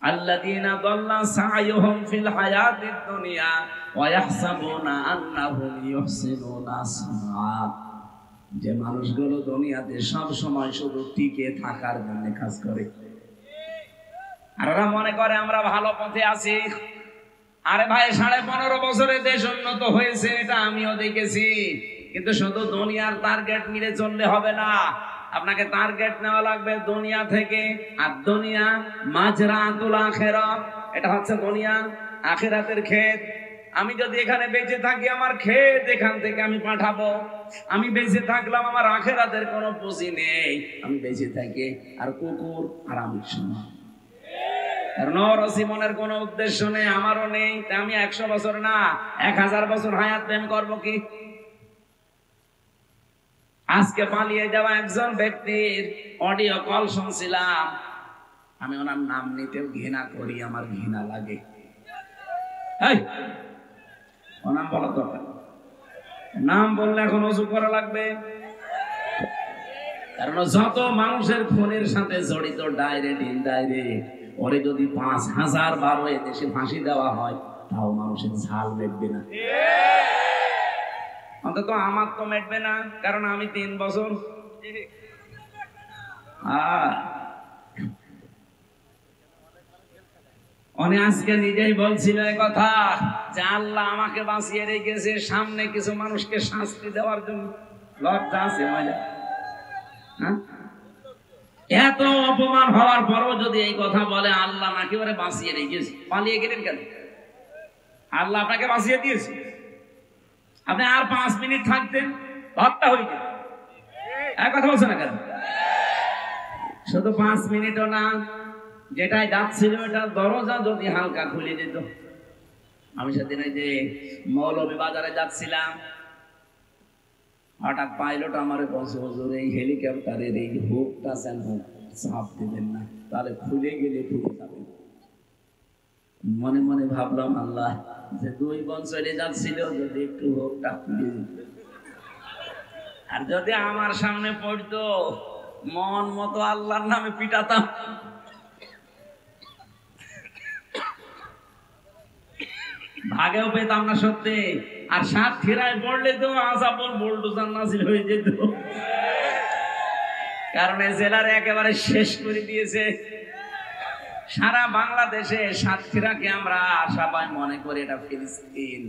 আল্লাযীনা দাল্লা সা'য়ুহুম ফিল হায়াতিদ দুনিয়া ওয়া ইয়াহসাবুনা আন্নাহুম ইউহসিনুনা সানআ। যে মানুষগুলো দুনিয়াতে সব সময় শুধু টিকে থাকার জন্য কাজ করে, আর ওরা মনে করে আমরা ভালো পথে আছি। আরে ভাই, 15.5 বছরে দেশ উন্নত হয়েছে, এটা আমিও দেখেছি। কিন্তু শুধু দুনিয়ার টার্গেট মিলে চললে হবে না, আপনাকে টার্গেট নেওয়া লাগবে দুনিয়া থেকে। আর দুনিয়া মাজরাতুল আখিরাহ, এটা হচ্ছে দুনিয়া আখিরাতের ক্ষেত। আমি যদি এখানে বেঁচে থাকি, আমার ক্ষেত এখান থেকে আমি পাঠাবো। আমি বেঁচে থাকলাম, আমার আখিরাতের কোনো পুঁজি নেই। আমি বেঁচে থাকি আর কুকুর আর আমি সমান। কারণ ওর জীবনের কোনো উদ্দেশ্য নেই, আমারও নেই। আমি 100 বছর না 1000 বছর হায়াত প্রেম করবো কি? আজকে পালিয়ে যাওয়া একজন ব্যক্তির অডিও কল শুনছিলাম। আমি ওনার নাম নিতেও ঘৃণা করি, আমার ঘৃণা লাগে। ও নাম বলা দরকার, নাম বললে এখন অজু করা লাগবে। কারণ যত মানুষের খুনের সাথে জড়িত, ডাইরেক্ট ইনডাইরেক্ট, ওরে যদি 5000 বার দেশে ফাঁসি দেওয়া হয়, তাও মানুষের ঝাল মেটবে না। অন্তত আমার তো মেটবে না, কারণ আমি 3 বছর। উনি আজকে নিজেই বলছিল এই কথা যে আল্লাহ আমাকে বাঁচিয়ে রেখেছে সামনে কিছু মানুষকে শাস্তি দেওয়ার জন্য। লজ্জা আছে মজা? এত অপমান হওয়ার পরও যদি এই কথা বলে আল্লাহ নাকি ওরে বাঁচিয়ে রেখেছে, পালিয়ে গেলেন কেন? আল্লাহ আপনাকে বাঁচিয়ে দিয়েছে, আপনি আর 5 মিনিট থাকতেন, হত্যা হয়ে যেত। এক কথা বলছে না কেন? শুধু 5 মিনিটও না, যেটাই যাচ্ছিল এটার দরজা যদি হালকা খুলে যেত। আমি সেদিন যে মৌলভী বাজারে যাচ্ছিলাম, হঠাৎ পাইলট আমারে বলছে, হুজুর এই হেলিকপ্টারের এই হুকটা চাপ দিবেন না, তাহলে খুলে গেলে খুলে যাবে। মনে মনে ভাবলাম আল্লাহ যে 2 বছরে যাচ্ছিল যদি একটু হোক আর যদি আমার সামনে পড়তো মন মতো আল্লাহর নামে পিটাতাম। ভাগেও পেতাম না সত্যি। আর সাতক্ষীরায় পড়লে তো আসাপন বুলডোজার নাজিল হয়ে যেত, কারণ এই জেলার একেবারে শেষ করে দিয়েছে। সারা বাংলাদেশে সাতক্ষীরাকে আমরা আশা পাই মনে করি এটা ফিলিস্তিন।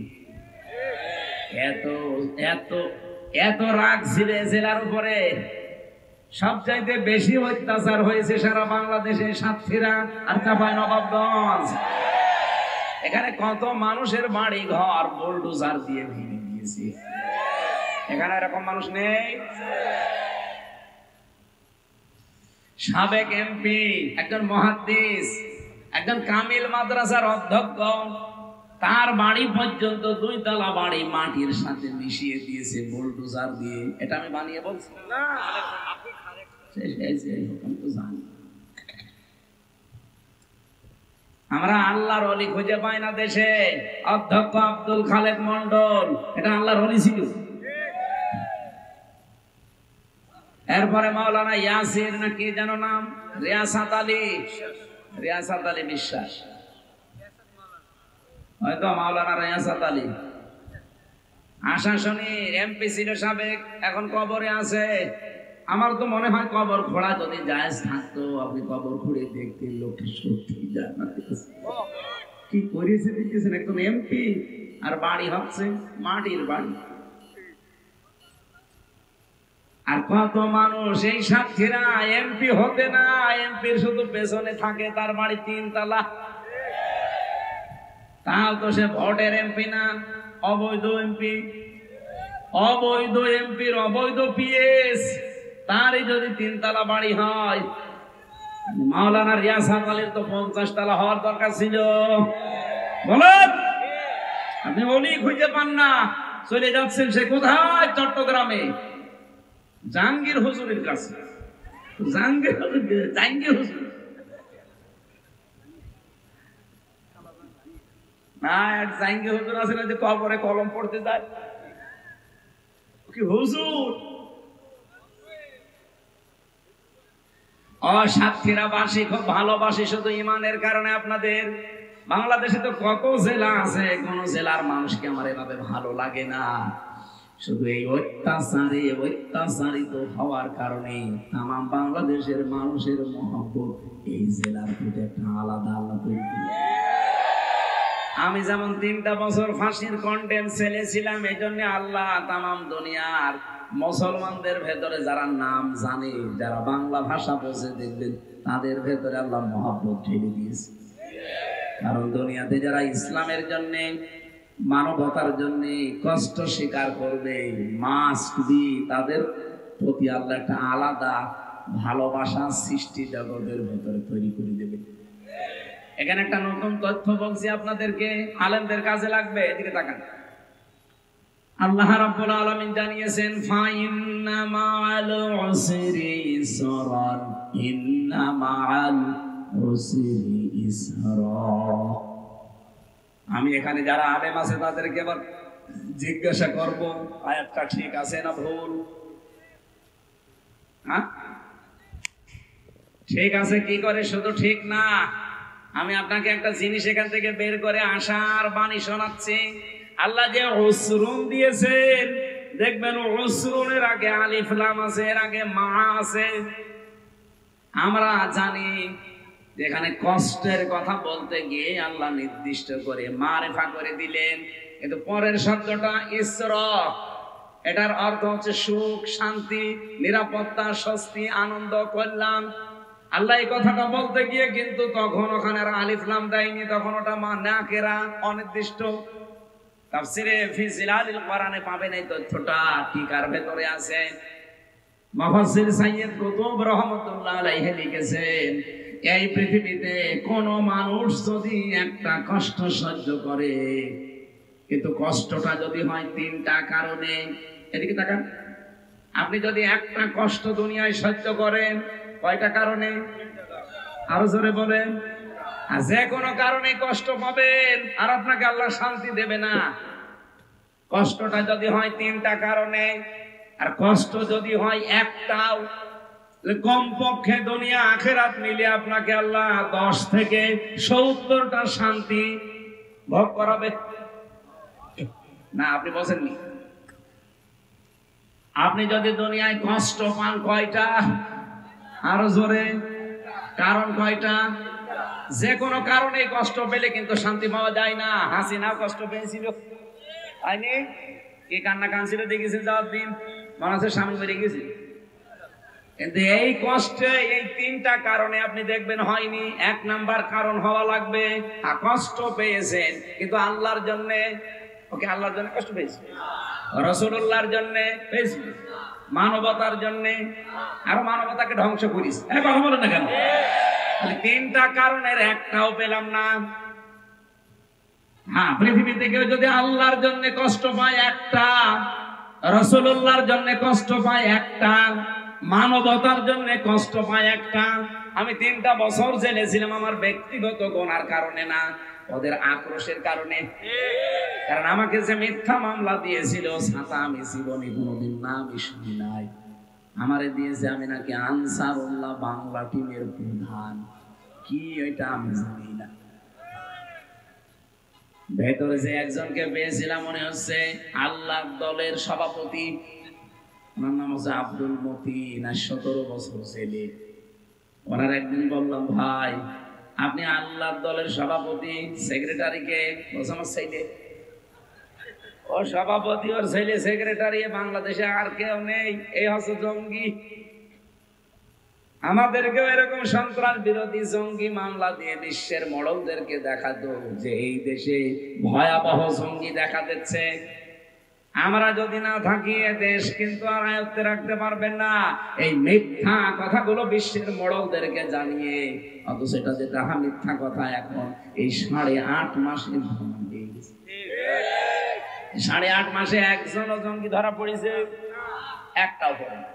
এত এত এত রাগ ছিল জেলার উপরে। সবচাইতে বেশি অত্যাচার হয়েছে সারা বাংলাদেশে সাতক্ষীরা আর চাঁপাইনবাবগঞ্জ। এখানে কত মানুষের বাড়ি ঘর বুলডোজার দিয়ে ভেঙে দিয়েছে। এখানে এরকম মানুষ নেই। সাবেক এমপি, একজন মুহাদ্দিস, একজন কামিল মাদ্রাসার অধ্যক্ষ, তার বাড়ি পর্যন্ত 2 তলা বাড়ি মাটির সাথে মিশিয়ে দিয়েছে বুলডোজার দিয়ে। এটা আমি বানিয়ে বলছি না, আমরা আল্লাহর ওলি খুঁজে পাই না দেশে। অধ্যক্ষ আব্দুল খালেক মন্ডল এটা আল্লাহর ওলি ছিল। এরপরে মাওলানা ইয়াসির না কি যেন নাম, রিয়াসাত আলী বিশ্বাস, হয়তো মাওলানা রিয়াসাত আলী আশাশনী এমপি ছিল সাবেক, এখন কবরে আছে। আমার তো মনে হয় কবর খোঁড়া যদি জায়েজ থাকতো, আপনি কবর খুঁড়ে দেখতেন লোকটা সত্যি জান্নাতে আছে। কি করেছে দেখতেছেন, একদম এমপি আর বাড়ি হচ্ছে মাটির বাড়ি। আর কত মানুষ এই সাতক্ষীরা এমপি হতে না, এমপির শুধু পেছনে থাকে, তার বাড়ি 3 তলা। তাও তো সে ভোটের এমপি না, অবৈধ এমপি। অবৈধ এমপির অবৈধ পিএস, তারই যদি 3 তলা বাড়ি হয়। মাওলানা রিয়াসাত আলীর তো 50 তলা হওয়ার দরকার ছিল। বলেন, আপনি ওলি খুঁজে পান না, চলে যাচ্ছেন সে কোথায়? চট্টগ্রামে জাহাঙ্গীর হুজুরের কাছে। জাহাঙ্গীর হুজুর না, এক জাহাঙ্গীর হুজুর আছে না যে কবরে কলম পড়তে যায়, কি হুজুর। সাতক্ষীরাবাসী খুব ভালোবাসি শুধু ইমানের কারণে আপনাদের। বাংলাদেশে তো কত জেলা আছে, কোন জেলার মানুষকে আমার এভাবে ভালো লাগে না। শুধু এই অত্যাচারিত হওয়ার কারণে তাম বাংলাদেশের মানুষের মহব্বত এই জেলার প্রতি একটা আলাদা আল্লাহ তৈরি করে। আমি যেমন 3টা বছর ফাঁসির কন্টেন্ট ছেলে ছিলাম, এই জন্য আল্লাহ তামাম দুনিয়ার মুসলমানদের ভেতরে যারা নাম জানে, যারা বাংলা ভাষা বোঝে, দেখবেন তাদের ভেতরে আল্লাহ মহব্বত ঢেলে দিয়েছে। কারণ দুনিয়াতে যারা ইসলামের জন্য, মানবতার জন্য কষ্ট স্বীকার করবে, মাস্ক দিয়ে তাদের প্রতি আল্লাহ একটা আলাদা ভালোবাসা সৃষ্টি জগতের ভেতরে তৈরি করে দেবে। এখানে একটা নতুন তথ্য বলছি আপনাদেরকে, আলেমদের কাজে লাগবে। এদিকে তাকান। আল্লাহ রাব্বুল আলামিন জানিয়েছেন, ফাইন্না মাআল উসরি ইসরান, ইন্না মাআল উসরি ইসরা। আমি এখানে যারা আলেম আছে তাদেরকে আবার জিজ্ঞাসা করব, আয়াতটা ঠিক আছে না ভুল? হ্যাঁ, ঠিক আছে কি করে? শুধু ঠিক না, আমি আপনাকে একটা জিনিস এখান থেকে বের করে আশার বাণী শোনাচ্ছি। আল্লাহ যে উসরুন দিয়েছেন, দেখবেন উসরুনের আগে আলিফ লাম আছে, এর আগে মা আছে। আমরা জানি যেখানে কষ্টের কথা বলতে গিয়ে আল্লাহ নির্দিষ্ট করে মারেফা করে দিলেন, কিন্তু পরের শব্দটা ইসরা, এটার অর্থ হচ্ছে সুখ, শান্তি, নিরাপত্তা, স্বস্তি, আনন্দ, কল্যাণ। আল্লাহ এই কথাটা বলতে গিয়ে কিন্তু তখন ওখানে আর আলিফ লাম দেয়নি, তখন ওটা মা নাকেরা, অনির্দিষ্ট। তাফসিরে ফি জিলালিল কোরআনে পাবেন এই তথ্যটা, টিকার ভেতরে আছে। মুফাসসির সাইয়্যিদ কুতুব রাহমাতুল্লাহ আলাইহি লিখেছেন, এই পৃথিবীতে কোন মানুষ যদি একটা কষ্ট সহ্য করে, কিন্তু কষ্টটা যদি হয় 3টা কারণে। এদিকে তাকান। আপনি যদি একটা কষ্ট দুনিয়ায় সহ্য করেন, কয়টা কারণে? আরো জোরে বলেন। আর যে কোনো কারণে কষ্ট পাবেন আর আপনাকে আল্লাহ শান্তি দেবে না। কষ্টটা যদি হয় 3টা কারণে, আর কষ্ট যদি হয় একটাও, কমপক্ষে দুনিয়া আখিরাত মিলে আপনাকে আল্লাহ 10 থেকে 70টা শান্তি ভোগ করাবে না। আপনি বলেননি, আপনি যদি দুনিয়ায় কষ্ট পান কয়টা? আরো জোরে, কারণ কয়টা? যে কোনো কারণে কষ্ট পেলে কিন্তু শান্তি পাওয়া যায় না। হাসিনাও কষ্ট পেয়েছিল, তাইনি? কি কান্না কানছিল দেখেছেন যাওয়ার দিন, মানুষের স্বামী বেরিয়ে গেছে। কিন্তু এই কষ্টে এই 3টা কারণে আপনি দেখবেন হয়নি। 1 নাম্বার কারণ হওয়া লাগবে কষ্ট পেয়েছেন কিন্তু আল্লাহর জন্য। ওকে, আল্লাহর জন্য কষ্ট পেয়েছে, রাসূলুল্লাহর জন্য পেয়েছে, মানবতার জন্য। আর মানবতাকে ধ্বংস করিস, কথা বলেন না কেন? 3টা কারণের একটাও পেলাম না। হ্যাঁ, পৃথিবীতে কেউ যদি আল্লাহর জন্য কষ্ট পায় একটা, রাসূলুল্লাহর জন্য কষ্ট পায় একটা, মানবতার জন্য কষ্ট পায় একটা। আমি 3টা বছর জেলে ছিলাম আমার ব্যক্তিগত গুনার কারণে না, ওদের আক্রোশের কারণে। কারণ আমাকে যে মিথ্যা মামলা দিয়েছিল, ছাতা আমি জীবনে কোনোদিন নামই শুনি নাই। আমারে দিয়েছে আমি নাকি আনসারুল্লাহ বাংলা টিমের প্রধান, কি ওইটা আমি জানি না। ভেতরে যে একজনকে পেয়েছিলাম মনে হচ্ছে আল্লাহ দলের সভাপতি, ওনার নাম হচ্ছে আব্দুল মতিন, 17 বছর ছেলে। ওনার একদিন বললাম, ভাই আপনি আল্লাহ দলের সভাপতি, সেক্রেটারিকে? বলছে আমার ছেলে। ও সভাপতি, ওর ছেলে সেক্রেটারি, বাংলাদেশে আর কেউ নেই, এই হচ্ছে জঙ্গি। আমাদেরকেও এরকম সন্ত্রাস বিরোধী জঙ্গি মামলা দিয়ে বিশ্বের মডলদেরকে দেখাতো যে এই দেশে ভয়াবহ জঙ্গি দেখা দিচ্ছে। আমরা যদি না থাকি দেশ কিন্তু আর আয়ত্তে রাখতে পারবেন না। এই মিথ্যা কথাগুলো বিশ্বের মডলদেরকে জানিয়ে, অথচ এটা যেটা মিথ্যা কথা এখন এই 8.5 মাসে 8.5 মাসে একজনও জঙ্গি ধরা পড়েছে? একটাও পড়ে না।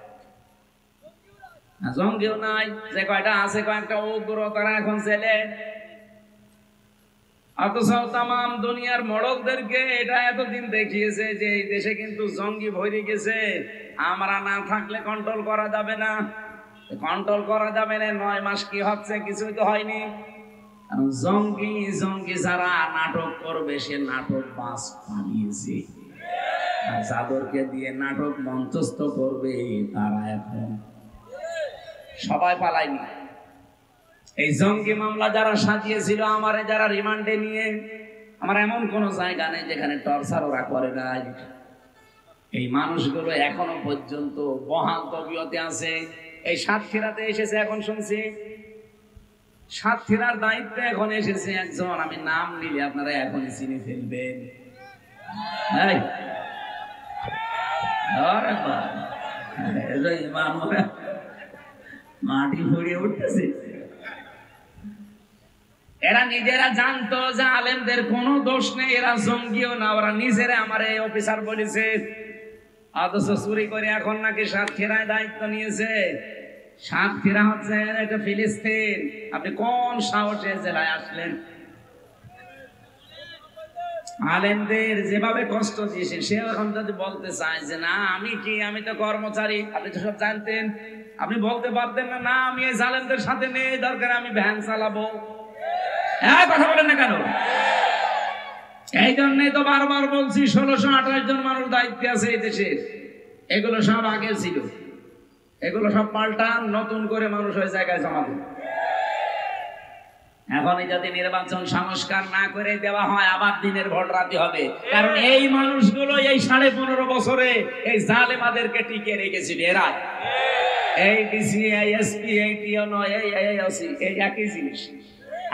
জঙ্গিও নাই, যে কয়টা আছে কয়েকটা উগ্র, তারা এখন ছেলে। অথচ তাম দুনিয়ার মডলদেরকে এটা এতদিন দেখিয়েছে যে এই দেশে কিন্তু জঙ্গি ভরে গেছে। আমরা না থাকলে কন্ট্রোল করা যাবে না, কন্ট্রোল করা যাবে না। 9 মাস কি হচ্ছে? কিছুই তো হয়নি। জঙ্গি জঙ্গি যারা নাটক করবে, সে নাটক বাস পালিয়েছে। আর যাদেরকে দিয়ে নাটক মঞ্চস্থ করবে তারা এখন সবাই পালায়নি। এই জঙ্গি মামলা যারা সাজিয়েছিল, আমারে যারা রিমান্ডে নিয়ে, আমার এমন কোন জায়গা নেই যেখানে টর্চার ওরা করে নাই। এই মানুষগুলো এখনো পর্যন্ত বহাল তবিয়তে আছে। এই সাতক্ষীরাতে এসেছে, এখন শুনছি সাতক্ষীরার দায়িত্বে এখন এসেছে একজন, আমি নাম নিলে আপনারা এখনই চিনে ফেলবেন। মাটি ভরিয়ে উঠতেছে। এরা নিজেরা জানতো যে আলেমদের কোনো দোষ নেই, এরা জঙ্গিও না, ওরা নিজেরা আমার এই অফিসার বলেছে। অথচ চুরি করে এখন নাকি সাতক্ষীরায় দায়িত্ব নিয়েছে। সাতক্ষীরা হচ্ছে এটা ফিলিস্তিন। আপনি কোন সাহসে জেলায় আসলেন? আলেমদের যেভাবে কষ্ট দিয়েছে, সে এখন যদি বলতে চায় যে না আমি কি, আমি তো কর্মচারী, আপনি তো সব জানতেন, আপনি বলতে পারতেন না না আমি এই জালেমদের সাথে নেই, দরকার আমি ভ্যান চালাবো। হ্যাঁ, কথা বলেন না কেন? এই জন্যই তো বারবার বলছি 1628 জন মানুষ দায়িত্বে আছে এই দেশের। এগুলো সব আগে ছিল, এগুলো সব পাল্টান, নতুন করে মানুষ ওই জায়গায় জমা দেন। এখনই যদি নির্বাচন সংস্কার না করে দেওয়া হয়, আবার দিনের ভোট রাতে হবে। কারণ এই মানুষগুলো এই 15.5 বছরে এই জালেমাদেরকে টিকে রেখেছিল। এরা এই ডিসি, এই এসপি, এই টিএনও, এই একই জিনিস।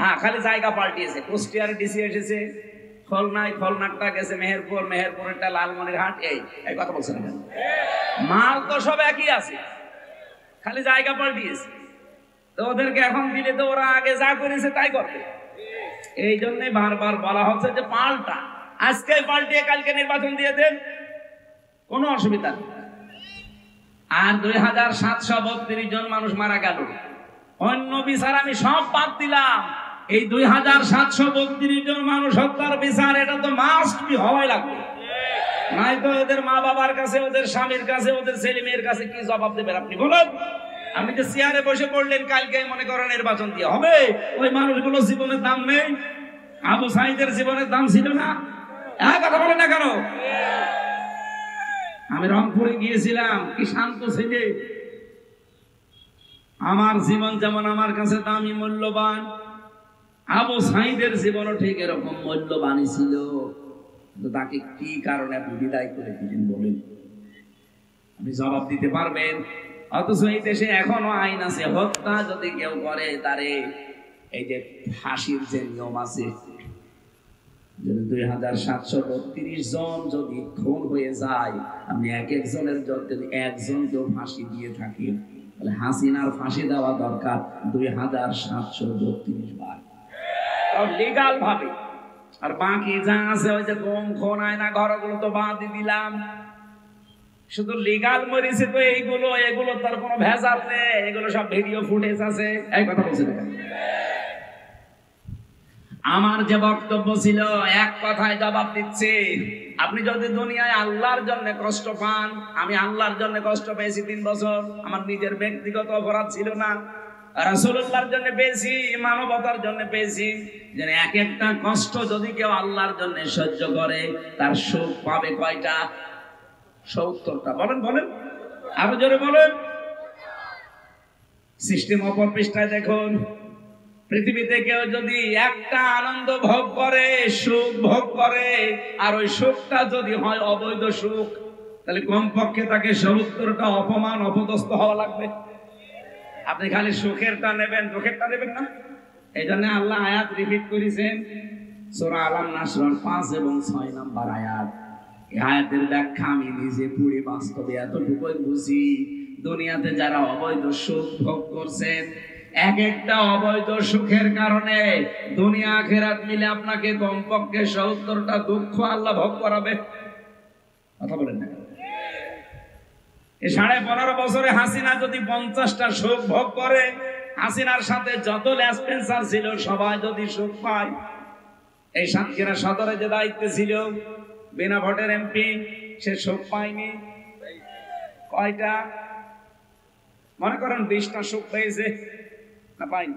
হ্যাঁ, খালি জায়গা পাল্টিয়েছে। কুষ্টিয়ার ডিসি এসেছে, খলনাটা গেছে মেহেরপুর, মেহেরপুরেরটা লালমনিরহাট। এই কথা বলছে না, মাল তো সব একই আছে, খালি জায়গা পাল্টিয়েছে। তো ওদেরকে এখন দিলে তো ওরা আগে যা করেছে তাই করবে। এই জন্যই বারবার বলা হচ্ছে যে পাল্টা, আজকে পাল্টিয়ে কালকে নির্বাচন দিয়ে দেন, কোনো অসুবিধা নেই। আর 2732 জন মানুষ মারা গেল। অন্য বিচার আমি সব বাদ দিলাম, এই 2732 জন মানুষ হত্যার বিচার এটা তো মাস্ট বি হওয়াই লাগবে, নাই তো এদের মা বাবার কাছে, ওদের স্বামীর কাছে, ওদের ছেলে মেয়ের কাছে কি জবাব দেবেন আপনি বলুন? আপনি যে চেয়ারে বসে পড়লেন, কালকে মনে করেন নির্বাচন দিয়ে হবে, ওই মানুষগুলো জীবনের দাম নেই? আবু সাঈদের জীবনের দাম ছিল না? কথা বলেন না কেন? আমি রংপুরে গিয়েছিলাম, কি শান্ত ছেলে। আমার জীবন যেমন আমার কাছে দামি মূল্যবান, আবু সাঈদের জীবনও ঠিক এরকম মূল্যবানই ছিল। তাকে কি কারণে আপনি বিদায় করে দিলেন বলেন? আপনি জবাব দিতে পারবেন? অথচ এই দেশে এখনো আইন আছে, হত্যা যদি কেউ করে তারে এই যে ফাঁসির যে নিয়ম আছে, 2732 জন যদি খুন হয়ে যায়, আপনি এক একজনের যদি একজনকেও ফাঁসি দিয়ে থাকেন, তাহলে হাসিনার ফাঁসি দেওয়া দরকার 2732 বার, লিগাল ভাবে। আর বাকি যা আছে ওই যে গম খুন আয়না ঘরগুলো তো বাদই দিলাম, শুধু লিগাল মরিছে তো এইগুলো, এগুলো তার কোনো ভেজাল নেই, এগুলো সব ভিডিও ফুটেজ আছে। এই কথা বলছি না, আমার যে বক্তব্য ছিল এক কথায় জবাব দিচ্ছি। আপনি যদি দুনিয়ায় আল্লাহর জন্য কষ্ট পান, আমি আল্লাহর জন্য কষ্ট পেয়েছি 3 বছর, আমার নিজের ব্যক্তিগত অপরাধ ছিল না, রাসূলুল্লাহর জন্য পেয়েছি, মানবতার জন্য পেয়েছি। যেন এক একটা কষ্ট যদি কেউ আল্লাহর জন্য সহ্য করে, তার সুখ পাবে কয়টা? 70টা। বলেন বলেন, আরো জোরে বলেন। সিস্টেম অপর পৃষ্ঠায় দেখুন, পৃথিবীতে কেউ যদি একটা আনন্দ ভোগ করে, সুখ ভোগ করে, আর ওই সুখটা যদি হয় অবৈধ সুখ, তাহলে কমপক্ষে তাকে 70টা অপমান অপদস্থ হওয়া লাগবে। আপনি খালি সুখেরটা নেবেন, দুঃখেরটা নেবেন না। এই জন্য আল্লাহ আয়াত রিপিট করেছেন, সূরা আল নাসর 5 এবং 6 নম্বর আয়াত। এই আয়াতের ব্যাখ্যা আমি নিজে পুরো বাস্তবে এতটুকুই বুঝি, দুনিয়াতে যারা অবৈধ সুখ ভোগ করছেন, এক একটা অবৈধ সুখের কারণে দুনিয়া আখিরাত মিলে আপনাকে কমপক্ষে 70টা দুঃখ আল্লাহ ভোগ করাবে। কথা বলেন না? এই 15.5 বছরে হাসিনা যদি 50টা সুখ ভোগ করে, হাসিনার সাথে যত লেসপেন্সার ছিল সবাই যদি সুখ পায়, এই সাতক্ষীরা সদরে যে দায়িত্বে ছিল বিনা ভোটের এমপি, সে সুখ পায়নি কয়টা? মনে করেন 20টা সুখ পেয়েছে না পাইনি?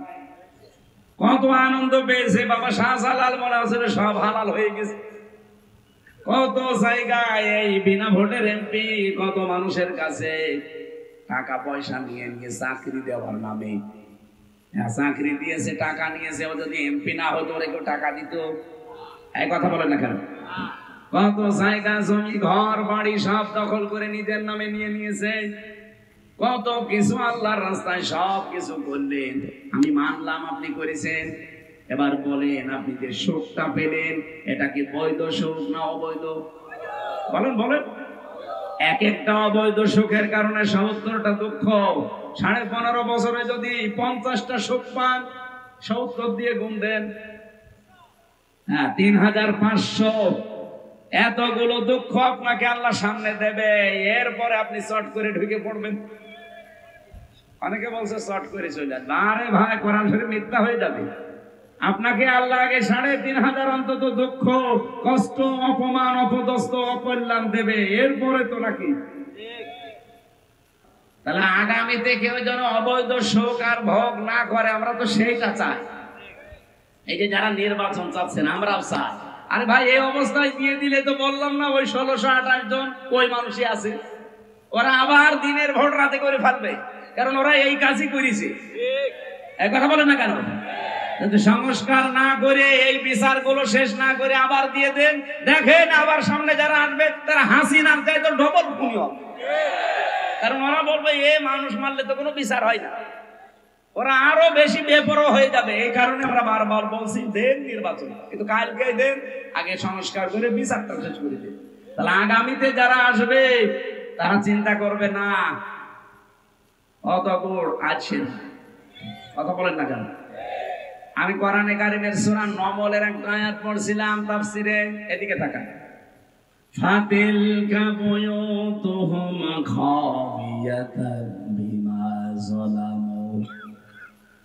কত আনন্দ পেয়েছে বাবা শাহজালাল, মনে হচ্ছে সব হালাল হয়ে গেছে। কত জায়গায় এই বিনা ভোটের এমপি কত মানুষের কাছে টাকা পয়সা নিয়ে নিয়ে চাকরি দেওয়ার নামে, চাকরি দিয়েছে, টাকা নিয়েছে। ও যদি এমপি না হতো ওরে কেউ টাকা দিত? এই কথা বলেন না কেন? কত জায়গা জমি ঘর বাড়ি সব দখল করে নিজের নামে নিয়ে নিয়েছে। কত কিছু আল্লাহর রাস্তায় সব কিছু করলেন, আমি মানলাম আপনি করেছেন। এবার বলেন, আপনি যে সুখটা পেলেন এটা কি বৈধ সুখ না অবৈধ? বলেন বলেন। এক একটা অবৈধ সুখের কারণে 70টা দুঃখ। 15.5 বছরে যদি 50টা সুখ পান, 70 দিয়ে গুণ দেন, হ্যাঁ 3500। এতগুলো দুঃখ আপনাকে আল্লাহ সামনে দেবে, এরপরে আপনি চট করে ঢুকে পড়বেন। অনেকে বলছে চট করে চলে আসবে। আরে ভাই, কোরআন শরীফ মিথ্যা হয়ে যাবে। আপনাকে আল্লাহ আগে 3500 অন্তত দুঃখ, কষ্ট, অপমান, অপদস্থ, অকল্যাণ দেবে, এরপরে তো নাকি। তাহলে আগামীতে কেউ যেন অবৈধ সুখ আর ভোগ না করে, আমরা তো সেইটা চাই। এই যে যারা নির্বাচন চাচ্ছেন, আমরাও চাই। আরে ভাই, এই অবস্থায় দিয়ে দিলে তো বললাম না, ওই 1628 জন ওই মানুষই আছে, ওরা আবার দিনের ভোট রাতে করে ফেলবে, কারণ ওরা এই কাজই করেছে। এই কথা বলে না কেন? সংস্কার না করে, এই বিচারগুলো শেষ না করে আবার দিয়ে দেন, দেখেন আবার সামনে যারা আসবে তারা হাসিনার চাইতে ডবল খুনি হবে। কারণ ওরা বলবে এ মানুষ মারলে তো কোনো বিচার হয় না, ওরা আরো বেশি বেপরোয়া হয়ে যাবে। এই কারণে আমরা বারবার বলছি দেন নির্বাচন, কিন্তু কালকে দেন, আগে সংস্কার করে বিচারটা শেষ করে দেন। তাহলে আগামীতে যারা আসবে তারা চিন্তা করবে না অত গুড় আছেন। কথা বলেন না কেন? আমি কোরআনে কারিমের সূরা নমলের একটা আয়াত পড়ছিলাম তাফসিরে, এদিকে তাকান। ফাতিলকা বুয়ুতুহুম খাবিয়াতান বিমা যালামু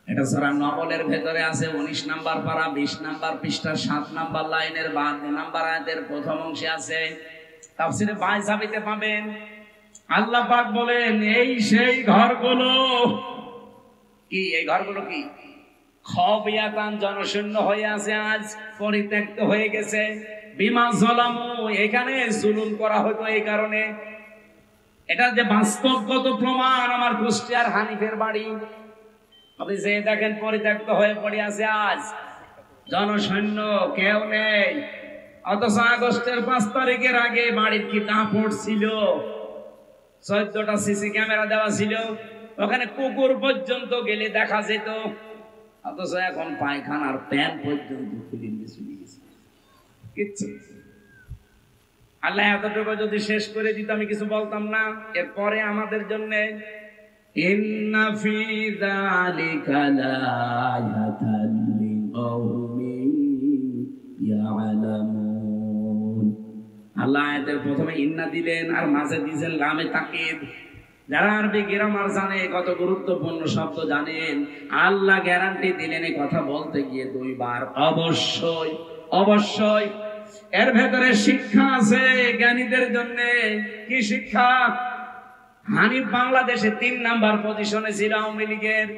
এটা সূরা নবলের ভেতরে আছে 19 নাম্বার পারা 20 নাম্বার পৃষ্ঠা 7 নাম্বার লাইনের 52 নাম্বার আয়াতের প্রথম অংশে আছে। তাফসীরে বাইজাবিতে পাবেন। আল্লাহ পাক বলেন এই সেই ঘরগুলো কি, এই ঘরগুলো কি খাবিয়াতান জনশূন্য হয়ে আছে, আজ পরিত্যক্ত হয়ে গেছে। বিমা যালামু, এখানে জুলুম করা হতো এই কারণে। এটা যে বাস্তবগত প্রমাণ, আমার কুষ্টিয়ার হানিফের বাড়ি আপনি যে দেখেন পরিত্যক্ত হয়ে পড়ে আছে, আজ জনশূন্য, কেউ নেই। অথচ আগস্টের 5 তারিখের আগে বাড়ির কি দাপট ছিল, 14টা সিসি ক্যামেরা দেওয়া ছিল, ওখানে কুকুর পর্যন্ত গেলে দেখা যেত। অথচ এখন পায়খানার প্যান পর্যন্ত খুলে গেছে। কিচ্ছু আল্লাহ এতটুকু যদি শেষ করে দিত আমি কিছু বলতাম না। এরপরে আমাদের জন্য ইন্না ফি যালিকা লায়াতান লিকাউমিন ইয়ালামুন। আল্লাহ আয়াতের প্রথমে ইন্না দিলেন আর মাঝে দিয়েছেন লামে তাকিদ। যারা আরবি গ্রামার জানে, কত গুরুত্বপূর্ণ শব্দ জানেন, আল্লাহ গ্যারান্টি দিলেন এই কথা বলতে গিয়ে 2 বার অবশ্যই অবশ্যই। এর ভেতরে শিক্ষা আছে জ্ঞানীদের জন্য। কি শিক্ষা? হানিফ বাংলাদেশে 3 নাম্বার পজিশনে ছিল আওয়ামী লীগের।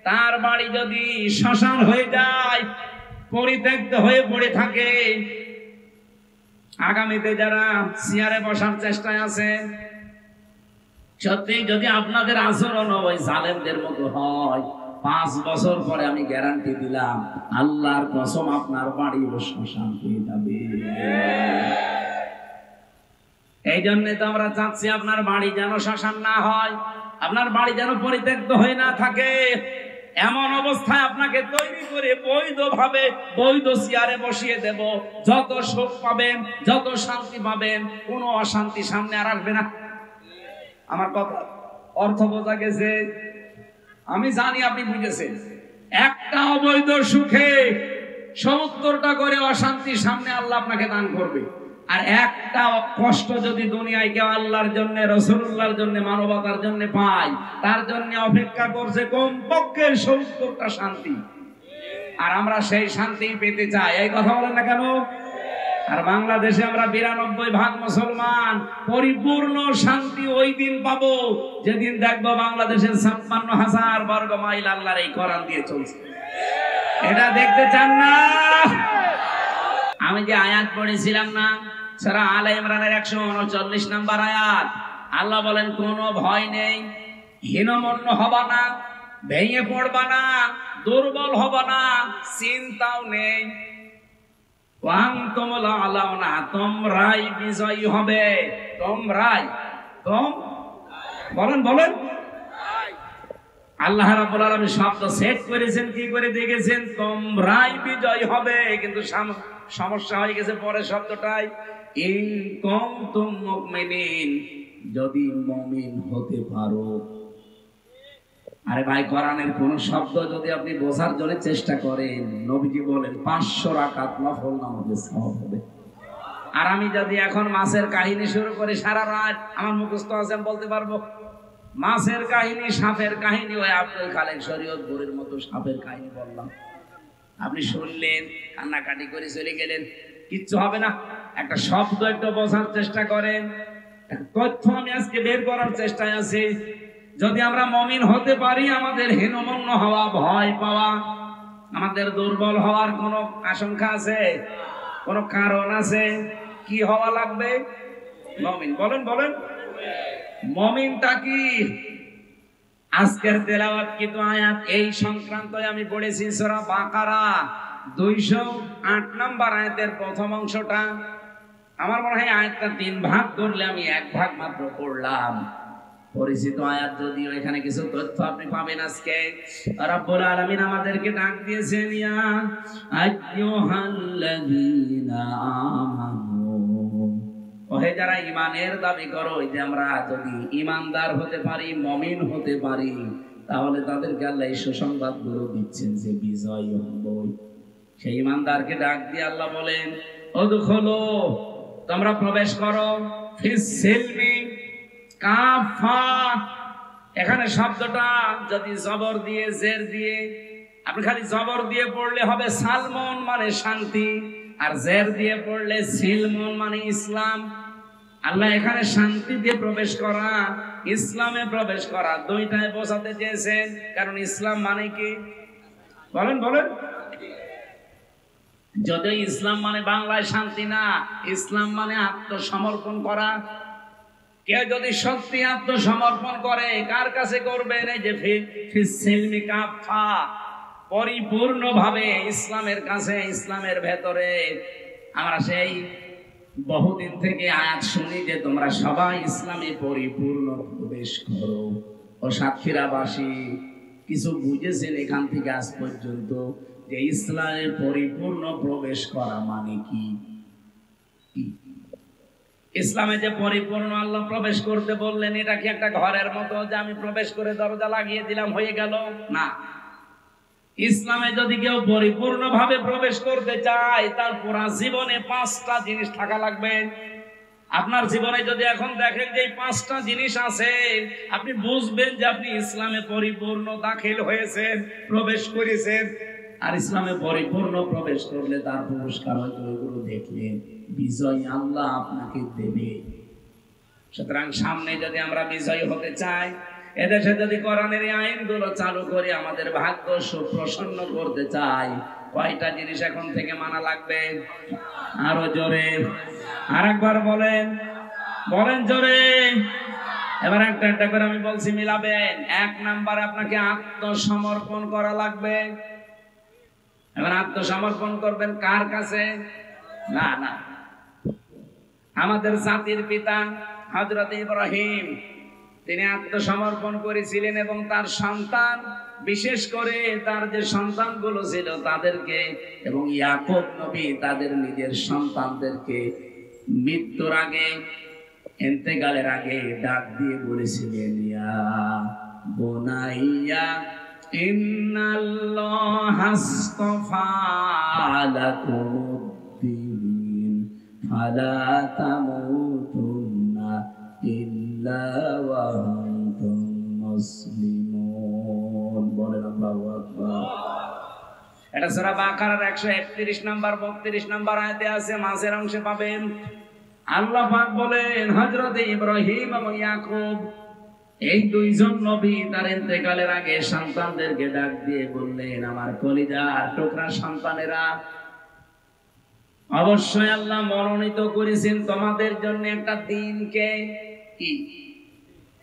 তার বাড়ি যদি শ্মশান হয়ে যায়, পরিত্যক্ত হয়ে পড়ে থাকে, আগামীতে যারা চেয়ারে বসার চেষ্টায় আছে, সত্যি যদি আপনাদের আচরণ ওই জালেমদের মতো হয়, 5 বছর পরে আমি গ্যারান্টি দিলাম, আল্লাহর কসম আপনার বাড়ি শ্মশান হয়ে যাবে। এই জন্য তো আমরা চাচ্ছি আপনার বাড়ি যেন শ্মশান না হয়, আপনার বাড়ি যেন পরিত্যক্ত হয়ে না থাকে। এমন অবস্থায় আপনাকে তৈরি করে বৈধভাবে বৈধ চেয়ারে বসিয়ে দেব। যত সুখ পাবেন, যত শান্তি পাবেন, কোনো অশান্তি সামনে আর আসবে না। আমার কথা অর্থ বোঝা গেছে? আমি জানি আপনি বুঝেছেন। একটা অবৈধ সুখে 70টা করে অশান্তি সামনে আল্লাহ আপনাকে দান করবে। আর একটা কষ্ট যদি দুনিয়ায় কেউ আল্লাহর জন্য, রাসূলুল্লাহর জন্য, মানবতার জন্য পায়, তার জন্য অপেক্ষা করছে কমপক্ষে 70টা শান্তি। আর আমরা সেই শান্তি পেতে চাই। এই কথা বলেন না কেন? আর বাংলাদেশে আমরা 92% মুসলমান। পরিপূর্ণ শান্তি ওই দিন পাবো যেদিন দেখবো বাংলাদেশের 56,000 বর্গ মাইল আল্লাহর এই কোরআন দিয়ে চলছে। এটা দেখতে চান না? আমি যে আয়াত পড়েছিলাম না, সূরা আলে ইমরানের 139 নাম্বার আয়াত, আল্লাহ বলেন কোনো ভয় নেই, হীনমন্য হবা না, ভেঙে পড়বা না, দুর্বল হবা না, চিন্তাও নেই। তোমরাই বিজয়ী হবে। তোমরাই, বলেন বলেন। আল্লাহ রাব্বুল আলামিন শব্দ সেট করেছেন, কি করে দেখেছেন? তোমরাই বিজয়ী হবে। কিন্তু সমস্যা হয়ে গেছে পরের শব্দটাই, ইন কুনতুম মুমিনিন, যদি মুমিন হতে পারো। আরে ভাই, কোরআনের কোন শব্দ যদি আপনি বোঝার জন্য চেষ্টা করেন, নবীজি বলেন 500 রাকাত নফল নামাজে সওয়াব হবে। আর আমি যদি এখন মাছের কাহিনী শুরু করি, সারা রাত আমার মুখস্থ আছে, আমি বলতে পারবো। মাছের কাহিনী, সাপের কাহিনী, ওই আব্দুল খালেক শরীয়তপুরের মতো সাপের কাহিনী বললাম, আপনি শুনলেন, কান্নাকাটি করে চলে গেলেন, কিচ্ছু হবে না। একটা শব্দ একটু বোঝার চেষ্টা করেন। তথ্য আমি আজকে বের করার চেষ্টায় আছি। যদি আমরা মুমিন হতে পারি, আমাদের হীনমন্য হওয়া, ভয় পাওয়া, আমাদের দুর্বল হওয়ার কোনো আশঙ্কা আছে? কোনো কারণ আছে? কি হওয়া লাগবে? মুমিন। বলেন বলেন, মুমিনটা কি? আজকের তেলাওয়াত কিন্তু আয়াত এই সংক্রান্ত আমি পড়েছি সূরা বাকারা 208 নম্বর আয়াতের প্রথম অংশটা। আমার মনে হয় আয়াতটা 3 ভাগ করলে আমি 1 ভাগ মাত্র পড়লাম। পরিচিত আয়াত, যদিও এখানে কিছু তথ্য আপনি পাবেন। আজকে রব্বুল আলামিন আমাদেরকে ডাক দিয়েছেন, ইয়া আইয়ুহাল্লাযীনা আমানু, ওহে যারা ঈমানের দাবি করো, যে আমরা যদি ঈমানদার হতে পারি, মুমিন হতে পারি, তাহলে তাদেরকে আল্লাহ এই সুসংবাদগুলো দিচ্ছেন যে বিজয় হবে। সেই ঈমানদারকে ডাক দিয়ে আল্লাহ বলেন, উদখুলু, তোমরা প্রবেশ করো, ফিস সিলমি কাফা। এখানে শব্দটা যদি জবর দিয়ে, জের দিয়ে, আপনি খালি জবর দিয়ে পড়লে হবে সালমন মানে শান্তি, আর জের দিয়ে পড়লে সিলমন মানে ইসলাম। আল্লাহ এখানে শান্তি দিয়ে প্রবেশ করা, ইসলামে প্রবেশ করা, দুইটাই বোঝাতে চেয়েছেন। কারণ ইসলাম মানে কি বলেন বলেন? যদিও ইসলাম মানে বাংলায় শান্তি না, ইসলাম মানে আত্মসমর্পণ করা। কেউ যদি সত্যি আত্মসমর্পণ করে, কার কাছে করবেন? এই যে ফিসসিলমি কাফা, পরিপূর্ণভাবে ইসলামের কাছে, ইসলামের ভেতরে। আমরা সেই বহুদিন থেকে আয়াত শুনি যে তোমরা সবাই ইসলামে পরিপূর্ণ প্রবেশ করো। ও সাতক্ষীরাবাসী কিছু বুঝেছেন এখান থেকে আজ পর্যন্ত যে ইসলামে পরিপূর্ণ প্রবেশ করা মানে কি? ইসলামে যে পরিপূর্ণ আল্লাহ প্রবেশ করতে বললেন, এটা কি একটা ঘরের মতো যে আমি প্রবেশ করে দরজা লাগিয়ে দিলাম হয়ে গেল? না। ইসলামে যদি কেউ পরিপূর্ণভাবে প্রবেশ করতে চায়, তার পুরা জীবনে 5টা জিনিস থাকা লাগবে। আপনার জীবনে যদি এখন দেখেন যে 5টা জিনিস আছে, আপনি বুঝবেন যে আপনি ইসলামে পরিপূর্ণ দাখিল হয়েছেন, প্রবেশ করেছেন। আর ইসলামে পরিপূর্ণ প্রবেশ করলে তার পুরস্কার হয়তো এগুলো দেখলেন, বিজয় আল্লাহ আপনাকে দেবে। সুতরাং সামনে যদি আমরা বিজয়ী হতে চাই, এদেশে যদি কোরআনের আইনগুলো চালু করে আমাদের ভাগ্য সুপ্রসন্ন করতে চাই, কয়টা জিনিস এখন থেকে মানা লাগবে? আরো জোরে আরেকবার বলেন, বলেন জোরে। এবার একটা একটা করে আমি বলছি, মিলাবেন। 1 নাম্বারে আপনাকে আত্মসমর্পণ করা লাগবে। এবার আত্মসমর্পণ করবেন কার কাছে? না না, আমাদের জাতির পিতা হযরত ইব্রাহিম, তিনি আত্মসমর্পণ করেছিলেন এবং তার সন্তান, বিশেষ করে তার যে সন্তানগুলো ছিল তাদেরকে, এবং ইয়াকুব নবী তাদের নিজের সন্তানদেরকে মৃত্যুর আগে, ইন্তেকালের আগে ডাক দিয়ে বলেছিলেন, ইয়া বুনাইয়া ইন্নাল্লাহা আস্তাফা লাকুমুদ্দীন ফালা তামুতুন্না ইল্লা ওয়া আনতুম মুসলিমুন। বলেন আল্লাহু আকবার। এটা সূরা বাকারার 131 নাম্বার 32 নাম্বার আয়াতে আছে, মাঝের অংশে পাবেন। আল্লাহ পাক বলেন, হযরত ইব্রাহিম এবং ইয়াকুব, এই দুইজন নবী তার ইন্তেকালের আগে সন্তানদেরকে ডাক দিয়ে বললেন, আমার কলিজার টুকরা সন্তানেরা, অবশ্যই আল্লাহ মনোনীত করেছেন তোমাদের জন্য একটা দিনকে। কি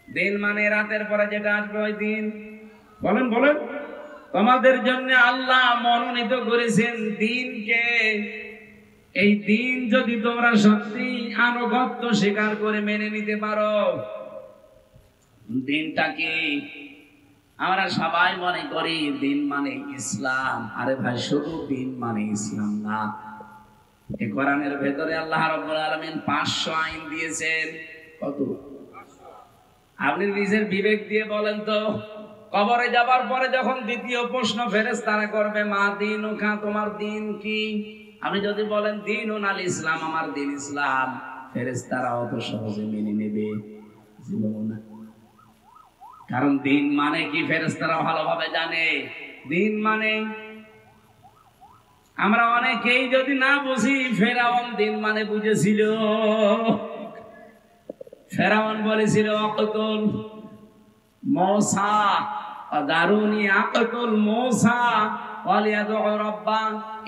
দিন? মানে রাতের পরে যেটা আসবে ওই দিন। বলেন বলেন। তোমাদের জন্য আল্লাহ মনোনীত করেছেন দিনকে। এই দিন যদি তোমরা সত্যি আনুগত্য স্বীকার করে মেনে নিতে পারো, দিনটা কি? আমরা সবাই মনে করি দিন মানে ইসলাম। আরে ভাই, শুধু দিন মানে ইসলাম না। এই কোরআনের ভেতরে আল্লাহ রাব্বুল আলামিন 500 আইন দিয়েছেন। কত? আপনি নিজের বিবেক দিয়ে বলেন তো, কবরে যাবার পরে যখন দ্বিতীয় প্রশ্ন ফেরেশতারা করবে, মা দীনুকা, তোমার দিন কি? আপনি যদি বলেন দীনুন আল ইসলাম, আমার দিন ইসলাম, ফেরেশতারা অত সহজে মেনে নেবে না। কারণ দিন মানে কি ফেরেশতারা ভালোভাবে জানে। দিন মানে, আমরা অনেকেই যদি না বুঝি, ফেরাউন দিন মানে বুঝেছিল। ফেরাউন বলেছিল, আকতুল মূসা দারুনি আকতুল মূসা ওয়ালিয়াদউ রাব্বা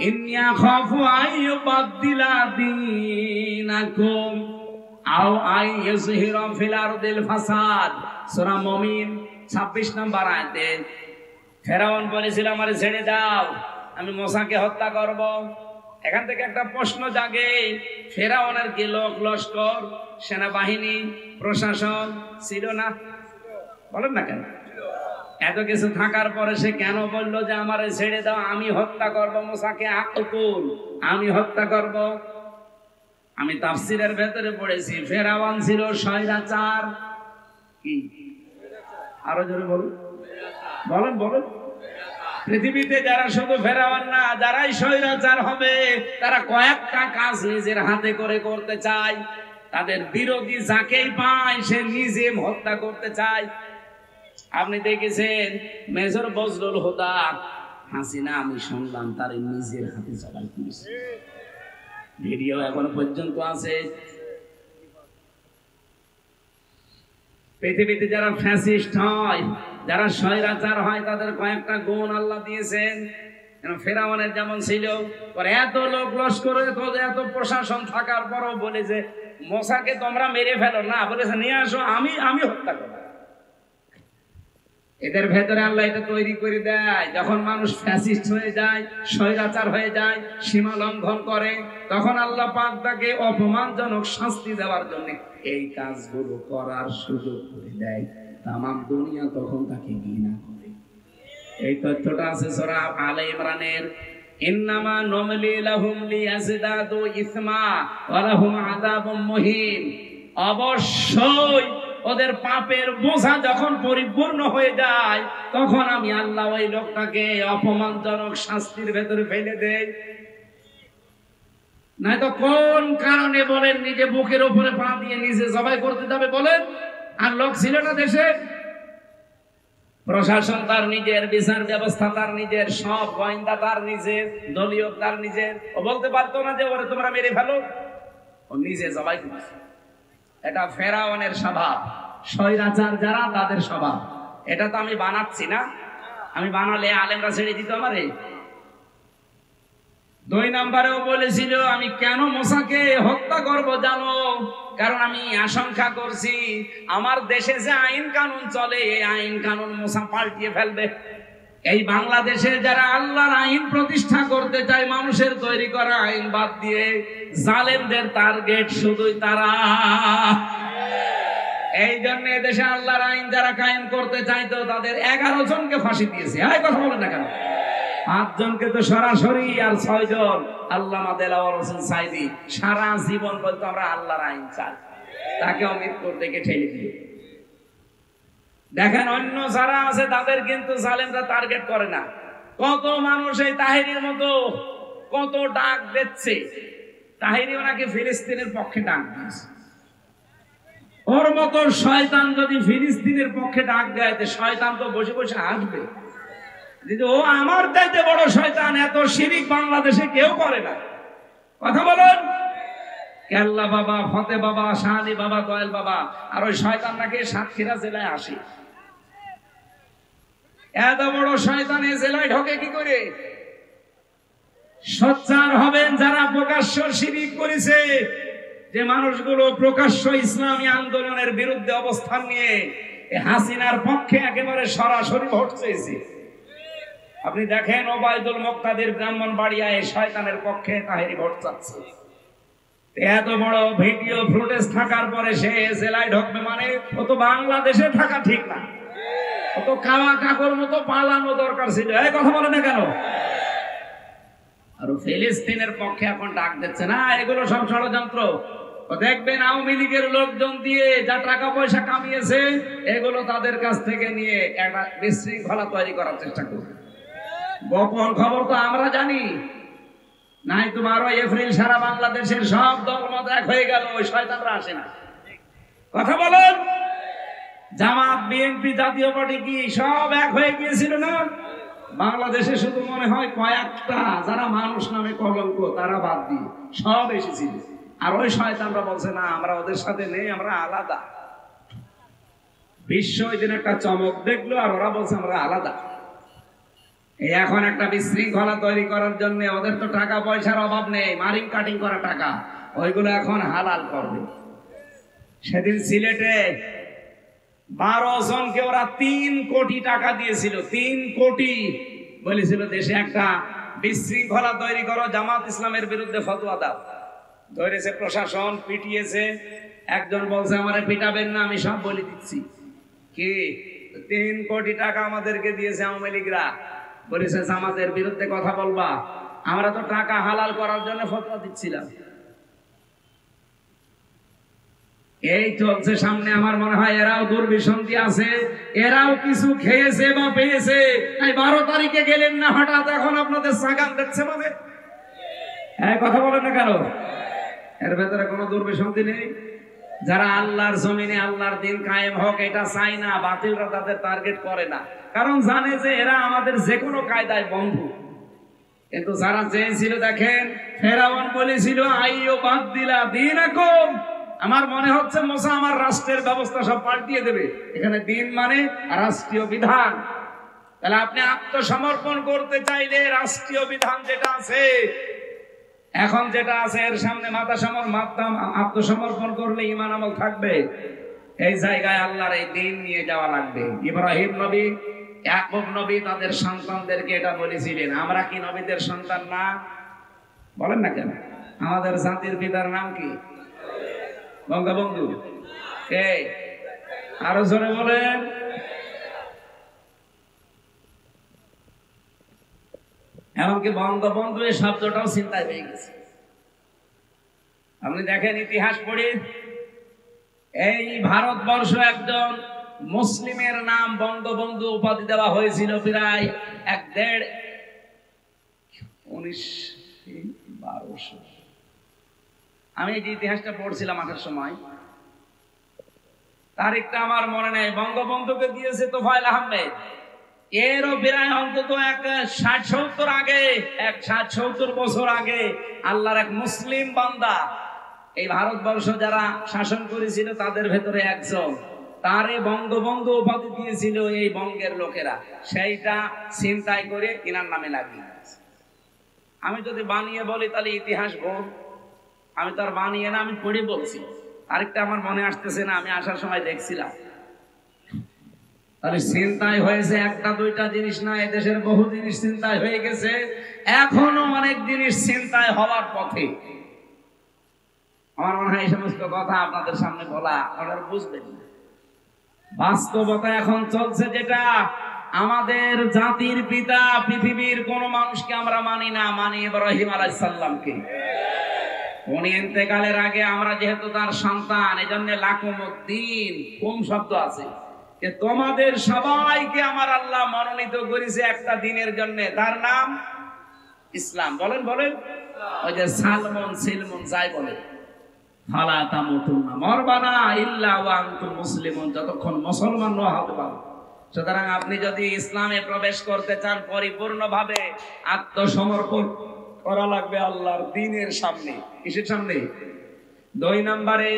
ইন্নী আখাফু আইয়ুবাদদিলা দীনাকুম আও আইয়ুযহিরা ফিল আরদিল ফাসাদ। সূরা মুমিন 26 নম্বর আয়াতে ফেরাউন বলেছিল, আমারে ছেড়ে দাও, আমি মূসাকে হত্যা করব। এখান থেকে একটা প্রশ্ন জাগে, ফেরাউনের কি লোক লস্কর, সেনাবাহিনী, প্রশাসন ছিল না? বলেন না কেন? এত কিছু থাকার পরে সে কেন বললো যে আমারে ছেড়ে দাও, আমি হত্যা করব মূসাকে, আকুল আমি হত্যা করব? আমি তাফসীরের ভেতরে পড়েছি, ফেরাউন ছিল স্বৈরাচার। কি? আরো জোরে বলুন, বলেন বলেন। পৃথিবীতে যারা শুধু ফেরাউন না, যারাই স্বৈরাচার হবে, তারা কয়েকটা কাজ নিজের হাতে করে করতে চায়। তাদের বিরোধী যাকেই পায় সে নিজে হত্যা করতে চায়। আপনি দেখেছেন মেজর বজলুল হুদা হাসিনা আমি শুনলাম তার নিজের হাতে জবাই করেছে, ভিডিও এখনো পর্যন্ত আছে। পৃথিবীতে যারা ফ্যাসিস্ট হয়, যারা স্বৈরাচার হয়, তাদের কয়েকটা গুণ আল্লাহ দিয়েছেন। ফেরাউনের যেমন ছিল, এত লোক লস্কর, এত প্রশাসন থাকার পরও বলে যে মোসাকে তোমরা মেরে ফেলো না, বলেছে নিয়ে আসো, আমি হত্যা করব। এদের ভেতরে আল্লাহ এটা তৈরি করে দেয়। যখন মানুষ ফ্যাসিস্ট হয়ে যায়, স্বৈরাচার হয়ে যায়, সীমা লঙ্ঘন করে, তখন আল্লাহ পাক তাকে অপমানজনক শাস্তি দেওয়ার জন্য এই কাজগুলো করার সুযোগ করে দেয়। তামাম দুনিয়া তখন তাকে ঘৃণা করে। এই তথ্যটা আছে সূরা আলে ইমরানের, ইন্নামা নুমলি লাহুম লিয়াজদাদু ইসমা ওয়া লাহুম আযাবুম মুহিন। অবশ্যই ওদের পাপের বোঝা যখন পরিপূর্ণ হয়ে যায়, তখন আমি আল্লাহ ওই লোকটাকে অপমানজনক শাস্তির ভেতরে ফেলে দেই। নাই তো কোন কারণে বলেন নিজে বুকের উপরে পা দিয়ে নিজে জবাই করতে যাবে বলেন? আর লোক ছিল না দেশে? প্রশাসন তার নিজের, বিচার ব্যবস্থা তার নিজের, সব গোয়েন্দা তার নিজের, দলীয় তার নিজের। ও বলতে পারতো না যে ওরে তোমরা মেরে ফেলো? ও নিজে জবাই করেছে। এটা ফেরাউনের স্বভাব, স্বৈরাচার যারা তাদের স্বভাব। এটা তো আমি বানাচ্ছি না, আমি বানালে আলেমরা ছেড়ে দিত আমারে। 2 নম্বরেও বলেছিল আমি কেন মুসাকে হত্যা করব জানো? কারণ আমি আশঙ্কা করছি আমার দেশে যে আইন কানুন চলে, এই আইন কানুন মুসা পাল্টিয়ে ফেলবে। এই বাংলাদেশে যারা আল্লাহর আইন প্রতিষ্ঠা করতে চায়, মানুষের তৈরি করা আইন বাদ দিয়ে, জালেমদের টার্গেট শুধুই তারা। এই জন্য এদেশে আল্লাহর আইন যারা কায়েম করতে চাইতো, তাদের 11 জনকে ফাঁসি দিয়েছে। এই কথা বলেন না কেন? 5 জনকে তো সরাসরি, আর 6 জন আল্লামা দেলাওয়ার হোসেন সাইদি সারা জীবন বলতো আমরা আল্লাহর আইন চাই, তাকেও মৃত্যুর দিকে ঠেলে দিল। দেখেন অন্য যারা আছে তাদের কিন্তু জালেমরা টার্গেট করে না। কত মানুষ এই তাহেরির মতো কত ডাক দিচ্ছে, তাহেরিও নাকি ফিলিস্তিনের পক্ষে ডাক দিয়েছে। ওর মতো শয়তান যদি ফিলিস্তিনের পক্ষে ডাক দেয়, শয়তান তো বসে বসে আসবে। ও আমার চাইতে বড় শয়তান, এত শিরিক বাংলাদেশে কেউ করে না। কথা বলুন। কেল্লা বাবা, ফতে বাবা, শাহালি বাবা, দয়াল বাবা, আর ওই শয়তান নাকি সাতক্ষীরা জেলায় আসে। এত বড় শয়তান এই জেলায় ঢোকে কি করে? সোচ্চার হবেন যারা প্রকাশ্য শিরিক করেছে, যে মানুষগুলো প্রকাশ্য ইসলামী আন্দোলনের বিরুদ্ধে অবস্থান নিয়ে হাসিনার পক্ষে একেবারে সরাসরি ভোট চেয়েছে। আপনি দেখেন ওবায়দুল মুক্তাদির ব্রাহ্মণবাড়িয়ায় শয়তানের পক্ষে তাহেরি ভোট চাচ্ছে। এত বড় ভিডিও ফুটেজ থাকার পরে সে জেলায় ঢুকবে মানে ও তো বাংলাদেশে থাকা ঠিক না, ও তো কাওয়া কাকর মতো পালানো দরকার ছিল। এই কথা বলে না কেন? আর ফিলিস্তিনের পক্ষে এখন ডাক দিচ্ছে না, এগুলো সব ষড়যন্ত্র। দেখবেন আওয়ামী লীগের লোকজন দিয়ে যা টাকা পয়সা কামিয়েছে, এগুলো তাদের কাছ থেকে নিয়ে একটা বিশৃঙ্খলা তৈরি করার চেষ্টা করবে। গোপন খবর তো আমরা জানি নাই। তোমার এপ্রিল সারা বাংলাদেশের সব দলমত এক হয়ে গেল, ওই শয়তানরা আসে না। কথা বলেন। জামাত, বিএনপি, জাতীয় পার্টি কি সব এক হয়ে গিয়েছিল না? বাংলাদেশে শুধু মনে হয় কয়েকটা যারা মানুষ নামে কলঙ্ক, তারা বাদ দিয়ে সব এসেছিল। আর ওই শয়তানরা বলছে না, আমরা ওদের সাথে নেই, আমরা আলাদা। বিশ্ব ওই দিন একটা চমক দেখলো, আর ওরা বলছে আমরা আলাদা। এই এখন একটা বিশৃঙ্খলা তৈরি করার জন্য ওদের তো টাকা পয়সার অভাব নেই, মারিং কাটিং করা টাকা, ওইগুলো এখন হালাল করবে। সেদিন সিলেটে 12 জনকে ওরা 3 কোটি টাকা দিয়েছিল। 3 কোটি বলেছিল দেশে একটা বিশৃঙ্খলা তৈরি করো, জামাত ইসলামের বিরুদ্ধে ফতোয়া দাও। ধরেছে প্রশাসন, পিটিয়েছে। একজন বলছে আমারে পিটাবেন না, আমি সব বলে দিচ্ছি। কি 3 কোটি টাকা আমাদেরকে দিয়েছে আওয়ামী লীগরা, বলেছে জামাতের বিরুদ্ধে কথা বলবা। আমরা তো টাকা হালাল করার জন্য ফতোয়া দিচ্ছিলাম। এই চলছে সামনে। আমার মনে হয় এরাও দুর্বিসন্ধি আছে, এরাও কিছু খেয়েছে বা পেয়েছে। 12 তারিখে গেলেন না হঠাৎ, এখন আপনাদের সাগান দেখছে মানে। হ্যাঁ, কথা বলেন না কেন? এর ভেতরে কোনো দুর্বিসন্ধি নেই। যারা আল্লাহর জমিনে আল্লাহর দিন কায়েম হোক এটা চায় না, বাতিলরা তাদের টার্গেট করে না, কারণ জানে যে এরা আমাদের যে কোনো কায়দায় বন্ধু। কিন্তু যারা চেয়েছিল, দেখেন ফেরাউন বলেছিল আইয়ো বাদ দিলা দীনাকুম, আমার মনে হচ্ছে মুসা আমার রাষ্ট্রের ব্যবস্থা সব পাল্টিয়ে দেবে। এখানে দিন মানে রাষ্ট্রীয় বিধান। তাহলে আপনি আত্মসমর্পণ করতে চাইলে রাষ্ট্রীয় বিধান যেটা আছে এখন, যেটা আছে এর সামনে আত্মসমর্পণ করলে ঈমান আমল থাকবে। এই জায়গায় আল্লাহর এই দিন নিয়ে যাওয়া লাগবে। ইব্রাহিম নবী, ইয়াকুব নবী তাদের সন্তানদেরকে এটা বলেছিলেন। আমরা কি নবীদের সন্তান না? বলেন না কেন? আমাদের জাতির পিতার নাম কি? বঙ্গবন্ধু। কে? আরো জোরে বলেন। এমনকি বঙ্গবন্ধু এই শব্দটাও চিন্তায় হয়ে গেছে। আপনি দেখেন ইতিহাস পড়ে, এই ভারতবর্ষ একজন মুসলিমের নাম বঙ্গবন্ধু উপাধি দেওয়া হয়েছিল প্রায় 1912। আমি এই যে ইতিহাসটা পড়ছিলাম আসার সময়, তারিখটা আমার মনে নেই। বঙ্গবন্ধুকে দিয়েছে তোফায়েল আহমেদ। এরও প্রায় অন্তত 60-70 আগে, 60-70 বছর আগে আল্লাহর এক মুসলিম বান্দা এই ভারতবর্ষ যারা শাসন করেছিল তাদের ভেতরে একজন, তারে বঙ্গবন্ধু উপাধি দিয়েছিল এই বঙ্গের লোকেরা। সেইটা চিন্তাই করে ইনার নামে লাগিয়ে। আমি যদি বানিয়ে বলি তাহলে ইতিহাস ভুল। আমি তো আর বানিয়ে না, আমি পড়ে বলছি। আরেকটা আমার মনে আসতেছে না, আমি আসার সময় দেখছিলাম। তাহলে চিন্তায় হয়েছে একটা দুইটা জিনিস না, এদেশের বহু জিনিস চিন্তায় হয়ে গেছে, এখনো অনেক জিনিস চিন্তায় হওয়ার পথে। আমার মনে হয় এই সমস্ত কথা আপনাদের সামনে বলা আপনারা বুঝবেন না। বাস্তবতা এখন চলছে যেটা, আমাদের জাতির পিতা পৃথিবীর কোন মানুষকে আমরা মানি না, মানি ইব্রাহিম আলাইহিস সালামকে। উনি ইন্তেকালের আগে আমরা যেহেতু তার সন্তান, এজন্য লাকুমুদ্দিন কোন শব্দ আছে, যে তোমাদের সবাইকে আমার আল্লাহ মনোনীত করেছে একটা দিনের জন্য, তার নাম ইসলাম। বলেন বলেন। ওই যে সালমন সিলমন যাই বলে, ফালা তামুতুন্না, মরবা না ইল্লা ওয়া আনতুম মুসলিমুন, যতক্ষণ মুসলমান না হতে পারো। সুতরাং আপনি যদি ইসলামে প্রবেশ করতে চান পরিপূর্ণভাবে, আত্মসমর্পণ করা লাগবে আল্লাহর দ্বীনের সামনে। কিসের সামনে? 2 নম্বরে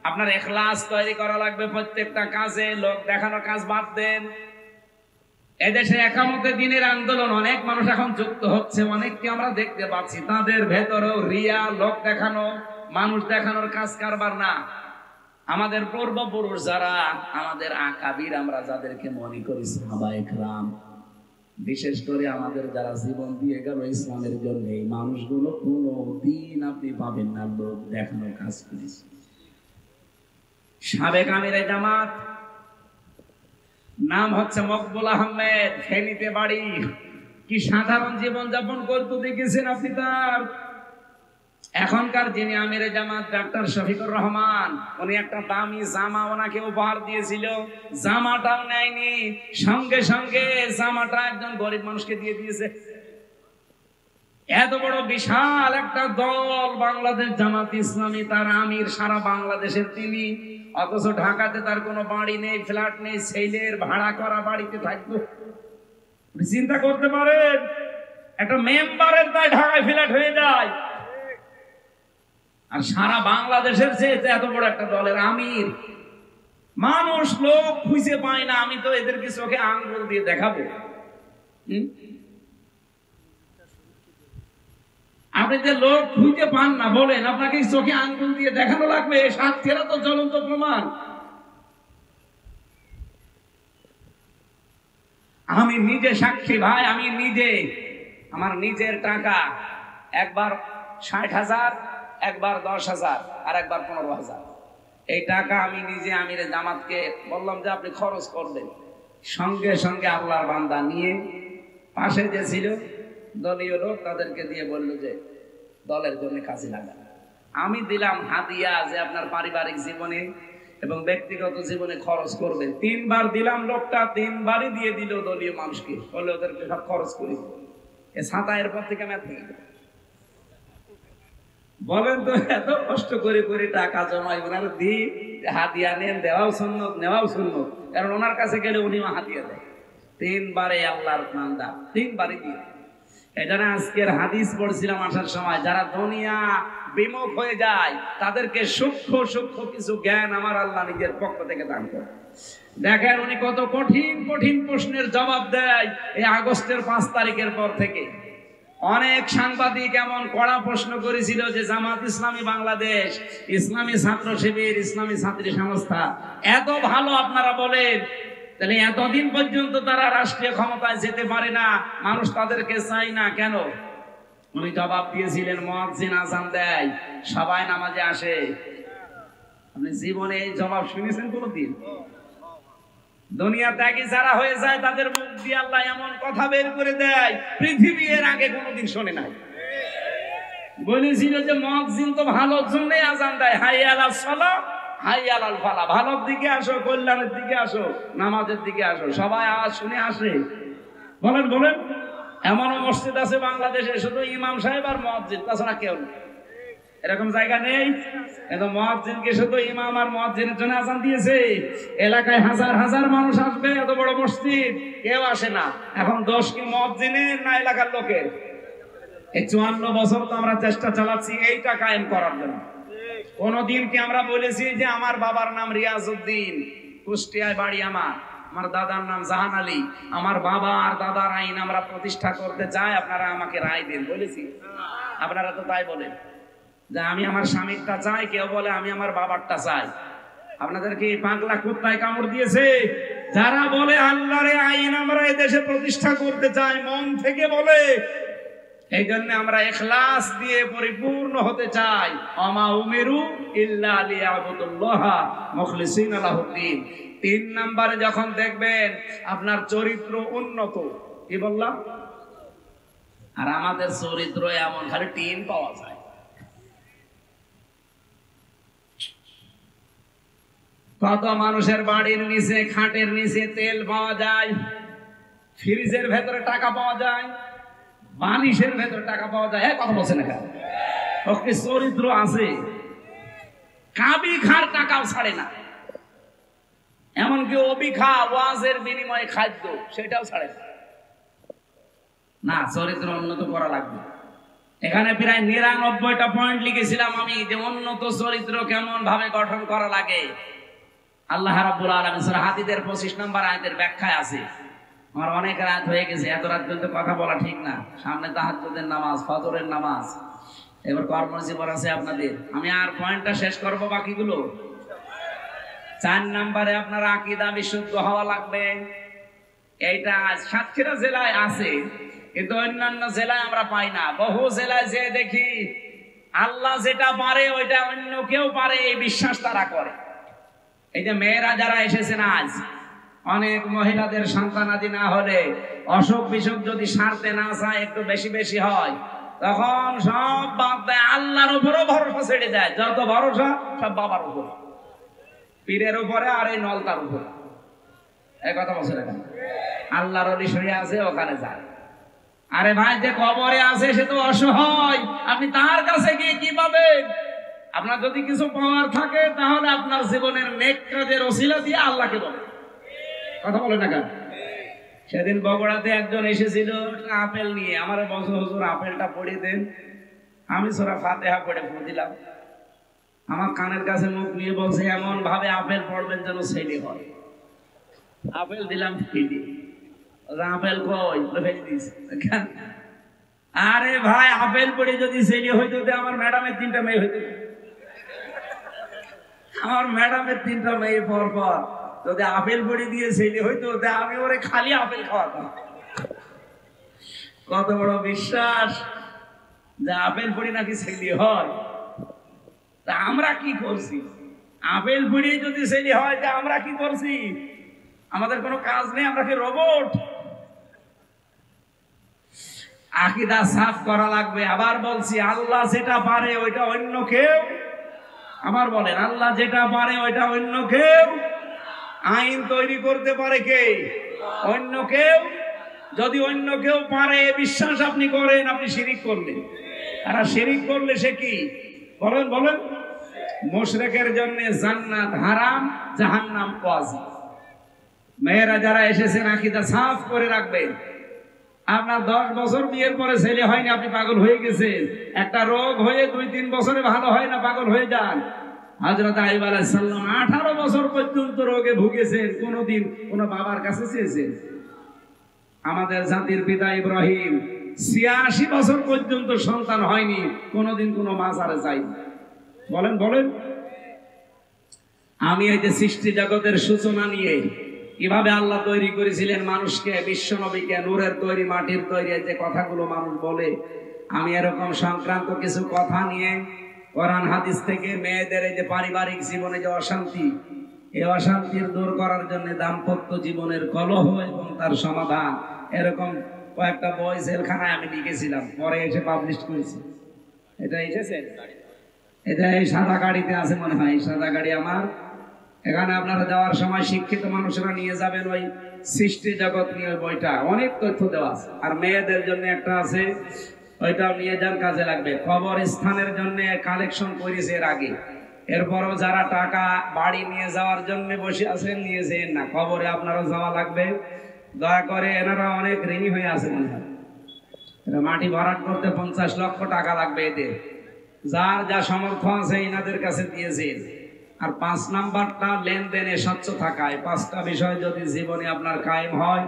আপনার ইখলাস তৈরি করা লাগবে প্রত্যেকটা কাজে। লোক দেখানো কাজ বাদ দেন। এদেশে একামতে দ্বীনের আন্দোলন অনেক মানুষ এখন যুক্ত হচ্ছে, অনেককে আমরা দেখতে পাচ্ছি। তাদের ভেতরেও রিয়া, লোক দেখানো, মানুষ দেখানোর কাজ কারবার না। আমাদের পূর্বপুরুষ যারা, আমাদের আকাবির আমরা যাদেরকে মনে করি সাহাবায়ে কেরাম, বিশেষ করে আমাদের যারা জীবন দিয়ে গেল ইসলামের জন্য, এই মানুষগুলো কোনদিন আপনি পাবেন না লোক দেখানোর কাজ করেছে। সাবেক আমিরে জামাত, নাম হচ্ছে মকবুল আহমেদ, ফেনীতে বাড়ি। কি সাধারণ জীবন যাপন করতে দেখেছেন আপনি তার। এখনকার যিনি আমিরে জামাত ডাক্তার শফিকুর রহমান, উনি একটা দামি জামা ওনাকে উপহার দিয়েছিল, জামাটাও নেয়নি, সঙ্গে সঙ্গে জামাটা একজন গরিব মানুষকে দিয়ে দিয়েছে। এত বড় বিশাল একটা দল বাংলাদেশ জামাত ইসলামী, তার আমির সারা বাংলাদেশের তিনি, অথচ ঢাকাতে তার কোনো বাড়ি নেই, ফ্ল্যাট নেই, ছেলের ভাড়া করা বাড়িতে থাকতো। চিন্তা করতে পারেন, একটা মেম্বারের তাই ঢাকায় ফ্ল্যাট হয়ে যায়, আর সারা বাংলাদেশের চেয়ে এত বড় একটা দলের আমির। মানুষ লোক খুঁজে পায় না। আমি তো এদেরকে চোখে আঙ্গুল দিয়ে দেখাবো। আপনি যে লোক খুঁজে পান না বলেন, আপনাকে চোখে আঙ্গুল দিয়ে দেখানো লাগবে? সাক্ষীরা তো জ্বলন্ত প্রমাণ। আমি নিজে সাক্ষী ভাই, আমি নিজে আমার নিজের টাকা একবার 60,000, একবার 10,000, আর একবার 15,000, এই টাকা আমি নিজে আমিরে জামাতকে বললাম যে আপনি খরচ করবেন। সঙ্গে সঙ্গে আল্লাহর বান্দা নিয়ে পাশে যে ছিল দলীয় লোক, তাদেরকে দিয়ে বললো যে দলের জন্য কাজে লাগা। আমি দিলাম হাদিয়া যে আপনার পারিবারিক জীবনে এবং ব্যক্তিগত জীবনে খরচ করবেন। 3 বার দিলাম, লোকটা 3 বারই দিয়ে দিল দলীয় মানুষকে, বলে ওদেরকে সব খরচ করি। এ ছাতা এরপর থেকে আমি বলেন তো, এত কষ্ট করে করে টাকা জমাই ওনার দিই, হাদিয়া নেন, দেওয়াও সুন্নত, নেওয়াও সুন্নত। কারণ ওনার কাছে গেলে উনি হাদিয়া দেয়। 3 বারে আল্লাহর বান্দা, 3 বারে দিয়ে। এটা না আজকের হাদিস পড়ছিলাম আসার সময়, যারা দুনিয়া বিমুখ হয়ে যায় তাদেরকে সূক্ষ্ম সূক্ষ্ম কিছু জ্ঞান আমার আল্লাহ নিজের পক্ষ থেকে দান করে। দেখেন উনি কত কঠিন কঠিন প্রশ্নের জবাব দেয় এই আগস্টের 5 তারিখের পর থেকে। অনেক সাংবাদিক এমন কড়া প্রশ্ন করেছিল যে জামাত ইসলামী বাংলাদেশ, ইসলামী ছাত্র শিবির, ইসলামী ছাত্রী সংস্থা এত ভালো আপনারা বলেন, তাহলে এতদিন পর্যন্ত তারা রাষ্ট্রীয় ক্ষমতায় যেতে পারে না, মানুষ তাদেরকে চায় না কেন? উনি জবাব দিয়েছিলেন, মুয়াজ্জিন আযান দেয়, সবাই নামাজে আসে। আপনি জীবনে এই জবাব শুনেছেন কোনদিন? দুনিয়া ত্যাগী যারা হয়ে যায় তাদের মুখ দিয়ে আল্লাহ এমন কথা বের করে দেয় পৃথিবী এর আগে কোনোদিন শোনে নাই। বলেছিল যে মুয়াজ্জিন তো ভালোর জন্য আযান দেয়, হাইয়া আলাস সালাহ হাইয়া আলাল ফালাহ, ভালোর দিকে আসো, কল্যাণের দিকে আসো, নামাজের দিকে আসো। সবাই আওয়াজ শুনে আসে। বলেন বলেন, এমনও মসজিদ আছে বাংলাদেশে শুধু ইমাম সাহেব আর মুয়াজ্জিন, তাছাড়া কেউ নেই। এরকম জায়গা নেই? এত মুয়াজ্জিনকে শুধু ইমাম আর মুয়াজ্জিনের জন্য আযান দিয়েছে। এলাকায় হাজার হাজার মানুষ আসবে, এত বড় মসজিদ, কেউ আসে না। এখন দোষ কি মুয়াজ্জিনের না এলাকার লোকের? এই 54 বছর তো আমরা চেষ্টা চালাচ্ছি এইটা কায়েম করার জন্য। কোনদিন কি আমরা বলেছি যে আমার বাবার নাম রিয়াজউদ্দিন, কুষ্টিয়ায় বাড়ি আমার দাদার নাম জাহান আলী, আমার বাবা আর দাদার আইন আমরা প্রতিষ্ঠা করতে চাই, আপনারা আমাকে রায় দিন? বলেছি? আপনারা তো তাই বলেন যে আমি আমার স্বামীরটা চাই, কেউ বলে আমি আমার বাবারটা চাই। আপনাদেরকে পাগলা কুত্তায় কামড় দিয়েছে? যারা বলে আল্লাহর আইন আমরা এই দেশে প্রতিষ্ঠা করতে চাই, মন থেকে বলে, এই জন্য আমরা ইখলাস দিয়ে পরিপূর্ণ হতে চাই। ওমা উমিরু ইল্লা লিয়াবুদুল্লাহ মুখলিসিনা লাহুদ্দিন। 3 নম্বরে যখন দেখবেন আপনার চরিত্র উন্নত, কি বললাম? আর আমাদের চরিত্র এমন খালি টিন পাওয়া যায়। কত মানুষের বাড়ির নিচে, খাটের নিচে তেল পাওয়া যায়, ফ্রিজের ভেতরে টাকা পাওয়া যায়, বালিশের ভেতরে টাকা পাওয়া যায়। কথা বলছে না কেন? ওকে চরিত্র আছে। কাবি খার টাকাও ছাড়ে না, এমনকি অবিখা ওয়াজের বিনিময়ে খাদ্য সেটাও ছাড়ে না। চরিত্র উন্নত করা লাগবে। এখানে প্রায় 99টা পয়েন্ট লিখেছিলাম আমি, যে উন্নত চরিত্র কেমন ভাবে গঠন করা লাগে। আল্লাহ রাব্বুল আলামিন সূরা হাদীদের 25 নম্বর আয়াতের ব্যাখ্যায় আছে। আমার অনেক রাত হয়ে গেছে, এত রাত পর্যন্ত কথা বলা ঠিক না। সামনে তাহাজ্জুদের নামাজ, ফজরের নামাজ, এবার কর্মজীবন আছে আপনাদের। আমি আর পয়েন্টটা শেষ করব, বাকিগুলো 4 নম্বরে আপনার আকীদা বিশুদ্ধ হওয়া লাগবে। এইটা সাতক্ষীরা জেলায় আছে, কিন্তু অন্যান্য জেলায় আমরা পাই না। বহু জেলায় যে দেখি আল্লাহ যেটা পারে ওইটা অন্য কেউ পারে, এই বিশ্বাস তারা করে। এই যে মেয়েরা যারা এসেছেন আজ, অনেক মহিলাদের সন্তানাদি না হলে, অসুখ বিসুখ যদি সারতে না চায়, একটু বেশি বেশি হয়, তখন সব বাদ দেয়, আল্লাহর উপরও ভরসা ছেড়ে দেয়। যত ভরসা সব বাবার উপর, পীরের উপরে, আর এই নলতার উপর। এই কথা বলছে না কেন? আল্লাহর ওলি শুয়ে আছে, ওখানে যায়। আরে ভাই, যে কবরে আছে সে তো অসহায়, আপনি তার কাছে গিয়ে কি পাবেন? আপনার যদি কিছু পাওয়ার থাকে তাহলে আপনার জীবনের নেক কাজের ওসিলা দিয়ে আল্লাহকে বলেন। কথা বলে না কেন? সেদিন বগুড়াতে একজন এসেছিল আপেল নিয়ে, আমার বলছে হুজুর আপেলটা পড়িয়ে দেন। আমি সূরা ফাতিহা পড়ে ফু দিলাম। আমার কানের কাছে মুখ নিয়ে বলছে, এমন ভাবে আপেল পড়বেন যেন ছেলে হয়। আপেল দিলাম, ফেলি। আপেল কই? ফেলে দিয়েছে। আরে ভাই, আপেল পড়ে যদি ছেলে হইতো, আমার ম্যাডামের 3টা মেয়ে হইতো। আমার ম্যাডামের 3টা মেয়ে পর পর যদি আপেল পড়ি দিয়ে ছেলে হইতো, আমি ওরে খালি আপেল খাওয়াতাম। কত বড় বিশ্বাস যে আপেল পড়ি নাকি ছেলে হয়। তা আমরা কি করছি? আপেল পড়ি যদি ছেলে হয়, তা আমরা কি করছি? আমাদের কোনো কাজ নেই, আমরা কি রোবট? আকীদা সাফ করা লাগবে। আবার বলছি, আল্লাহ যেটা পারে ওইটা অন্য কেউ। আবার বলেন, আল্লাহ যেটা পারে ওইটা অন্য কেউ। আইন তৈরি করতে পারে কে? অন্য কেউ। যদি অন্য কেউ পারে বিশ্বাস আপনি করেন, আপনি শিরিক করলেন। আর শিরিক করলে সে কি? বলেন বলেন। মুশরিকের জন্য জান্নাত হারাম, জাহান্নাম ওয়াজিব। মেয়েরা যারা এসেছেন আকীদা সাফ করে রাখবেন। আপনার 10 বছর বিয়ের পরে ছেলে হয়নি, আপনি পাগল হয়ে গেছেন। একটা রোগ হয়ে 2-3 বছরে ভালো হয় না, পাগল হয়ে যান। হযরত আইয়ুব আলাইহিস সালাম 18 বছর পর্যন্ত রোগে ভুগেছেন, কোনদিন কোন বাবার কাছে চেয়েছেন? আমাদের জাতির পিতা ইব্রাহিম 86 বছর পর্যন্ত সন্তান হয়নি, কোনদিন কোন মাজারে যায়নি। বলেন বলেন। আমি এই যে সৃষ্টি জগতের সূচনা নিয়ে কিভাবে আল্লাহ তৈরি করেছিলেন মানুষকে, বিশ্ব নবীকে, নূরের তৈরি, মাটির তৈরি, যে কথাগুলো মানুষ বলে, আমি এরকম সংক্রান্ত কিছু কথা নিয়ে কোরআন হাদিস থেকে মেয়েদের এই যে পারিবারিক জীবনে যে অশান্তি, এই অশান্তির দূর করার জন্য দাম্পত্য জীবনের কলহ এবং তার সমাধান, এরকম কয়েকটা বই জেলখানায় আমি লিখেছিলাম, পরে এসে পাবলিশ করেছি। এটা এসেছে, এটা এই সাদা গাড়িতে আছে মনে হয়, সাদা গাড়ি আমার। এখানে আপনারা যাওয়ার সময় শিক্ষিত মানুষরা নিয়ে যাবেন ওই সৃষ্টি জগৎ নিয়ে বইটা, অনেক তথ্য দেওয়া আছে। আর মেয়েদের জন্য একটা আছে, ওইটাও নিয়ে যান, কাজে লাগবে। কবরস্থানের জন্য কালেকশন করেছে এর আগে, এরপরও যারা টাকা বাড়ি নিয়ে যাওয়ার জন্য বসে আছেন নিয়ে যেন না, কবরে আপনারও যাওয়া লাগবে। দয়া করে, এনারা অনেক ঋণী হয়ে আছে মনে হয়, মাটি ভরাট করতে 50 লক্ষ টাকা লাগবে এদের। যার যা সামর্থ্য আছে এনাদের কাছে দিয়েছেন। আর 5 নাম্বারটা লেনদেনে স্বচ্ছ থাকায়। 5টা বিষয় যদি জীবনে আপনার কায়েম হয়,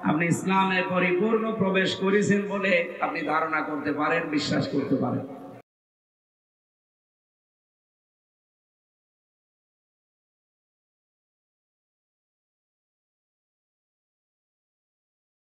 আপনি ইসলামে পরিপূর্ণ প্রবেশ করেছেন বলে আপনি ধারণা করতে পারেন, বিশ্বাস করতে পারেন।